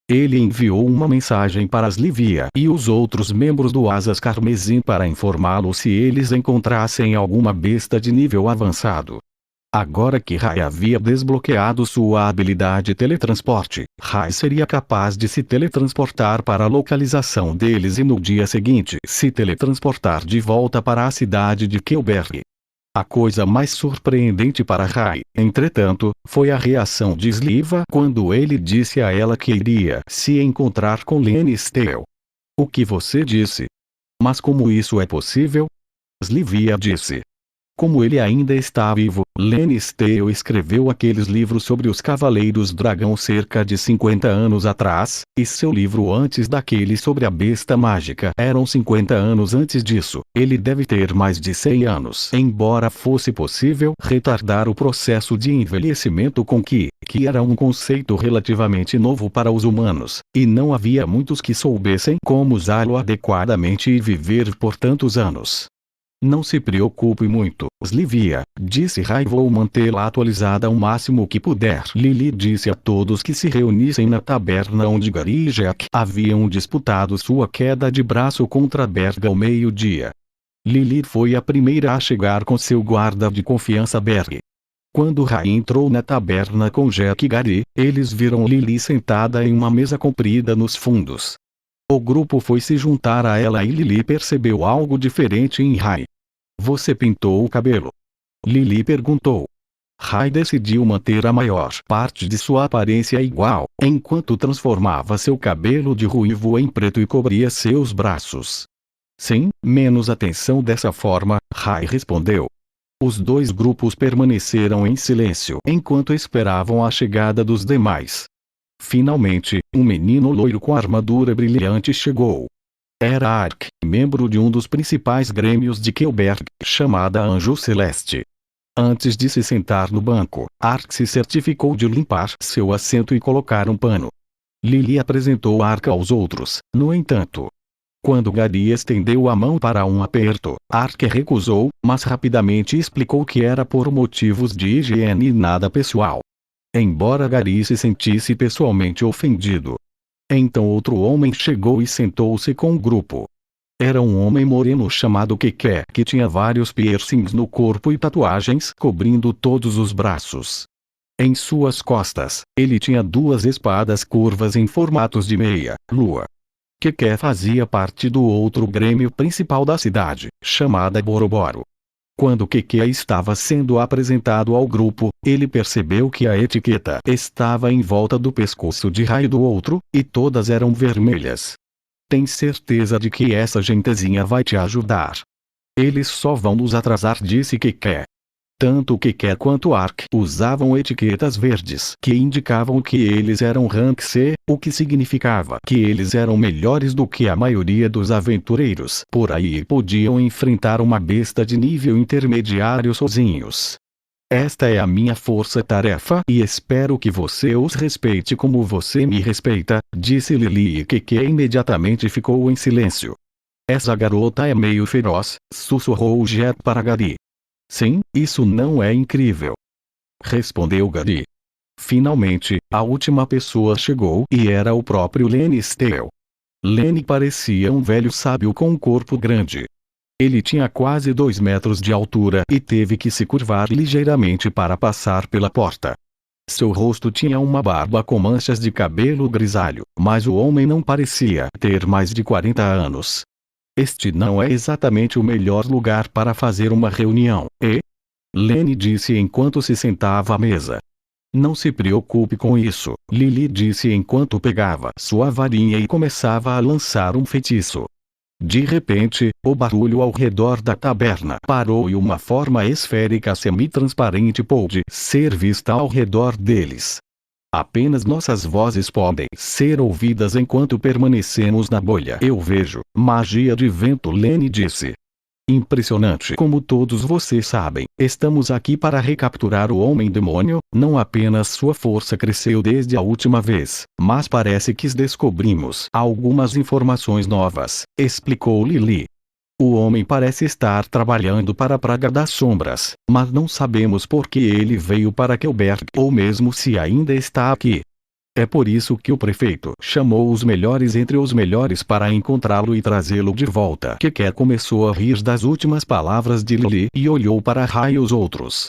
Ele enviou uma mensagem para Livia e os outros membros do Asas Carmesim para informá-lo se eles encontrassem alguma besta de nível avançado. Agora que Rai havia desbloqueado sua habilidade teletransporte, Rai seria capaz de se teletransportar para a localização deles e no dia seguinte se teletransportar de volta para a cidade de Kelberg. A coisa mais surpreendente para Rai, entretanto, foi a reação de Sliva quando ele disse a ela que iria se encontrar com Lenny Steele. O que você disse? Mas como isso é possível? Slivia disse. Como ele ainda está vivo, Lenny Steele escreveu aqueles livros sobre os Cavaleiros Dragão cerca de 50 anos atrás, e seu livro antes daquele sobre a Besta Mágica eram 50 anos antes disso. Ele deve ter mais de 100 anos. Embora fosse possível retardar o processo de envelhecimento com que era um conceito relativamente novo para os humanos, e não havia muitos que soubessem como usá-lo adequadamente e viver por tantos anos. Não se preocupe muito, Slivia, disse Rai. Vou mantê-la atualizada o máximo que puder. Lily disse a todos que se reunissem na taberna onde Gary e Jack haviam disputado sua queda de braço contra Berg ao meio-dia. Lily foi a primeira a chegar com seu guarda de confiança Berg. Quando Rai entrou na taberna com Jack e Gary, eles viram Lily sentada em uma mesa comprida nos fundos. O grupo foi se juntar a ela e Lily percebeu algo diferente em Rai. Você pintou o cabelo? Lily perguntou. Rai decidiu manter a maior parte de sua aparência igual, enquanto transformava seu cabelo de ruivo em preto e cobria seus braços. Sim, menos atenção dessa forma, Rai respondeu. Os dois grupos permaneceram em silêncio enquanto esperavam a chegada dos demais. Finalmente, um menino loiro com armadura brilhante chegou. Era Ark, membro de um dos principais grêmios de Kelberg, chamada Anjo Celeste. Antes de se sentar no banco, Ark se certificou de limpar seu assento e colocar um pano. Lily apresentou Ark aos outros, no entanto. Quando Gary estendeu a mão para um aperto, Ark recusou, mas rapidamente explicou que era por motivos de higiene e nada pessoal. Embora Gary se sentisse pessoalmente ofendido. Então outro homem chegou e sentou-se com o grupo. Era um homem moreno chamado Keke que tinha vários piercings no corpo e tatuagens cobrindo todos os braços. Em suas costas, ele tinha duas espadas curvas em formatos de meia-lua. Keke fazia parte do outro grêmio principal da cidade, chamada Boroboro. Quando Keke estava sendo apresentado ao grupo, ele percebeu que a etiqueta estava em volta do pescoço de Rai do outro, e todas eram vermelhas. Tem certeza de que essa gentezinha vai te ajudar? Eles só vão nos atrasar, disse Keke. Tanto Keke quanto Ark usavam etiquetas verdes que indicavam que eles eram Rank C, o que significava que eles eram melhores do que a maioria dos aventureiros por aí e podiam enfrentar uma besta de nível intermediário sozinhos. Esta é a minha força-tarefa e espero que você os respeite como você me respeita, disse Lily, e Keke imediatamente ficou em silêncio. Essa garota é meio feroz, sussurrou Jet para Gary. Sim, isso não é incrível, respondeu Gary. Finalmente, a última pessoa chegou e era o próprio Lenny Steele. Lenny parecia um velho sábio com um corpo grande. Ele tinha quase 2 metros de altura e teve que se curvar ligeiramente para passar pela porta. Seu rosto tinha uma barba com manchas de cabelo grisalho, mas o homem não parecia ter mais de 40 anos. Este não é exatamente o melhor lugar para fazer uma reunião, e? Lenny disse enquanto se sentava à mesa. Não se preocupe com isso, Lily disse enquanto pegava sua varinha e começava a lançar um feitiço. De repente, o barulho ao redor da taberna parou e uma forma esférica semi-transparente pôde ser vista ao redor deles. Apenas nossas vozes podem ser ouvidas enquanto permanecemos na bolha. Eu vejo magia de vento, Lenny disse. Impressionante. Como todos vocês sabem, estamos aqui para recapturar o Homem-Demônio. Não apenas sua força cresceu desde a última vez, mas parece que descobrimos algumas informações novas, explicou Lily. O homem parece estar trabalhando para a Praga das Sombras, mas não sabemos por que ele veio para Kelberg ou mesmo se ainda está aqui. É por isso que o prefeito chamou os melhores entre os melhores para encontrá-lo e trazê-lo de volta. Keke começou a rir das últimas palavras de Lily e olhou para Rai e os outros.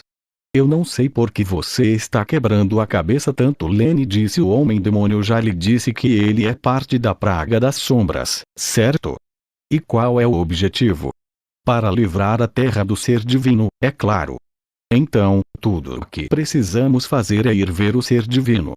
Eu não sei por que você está quebrando a cabeça tanto, Lenny disse. O Homem-Demônio já lhe disse que ele é parte da Praga das Sombras, certo? E qual é o objetivo? Para livrar a Terra do Ser Divino, é claro. Então, tudo o que precisamos fazer é ir ver o Ser Divino.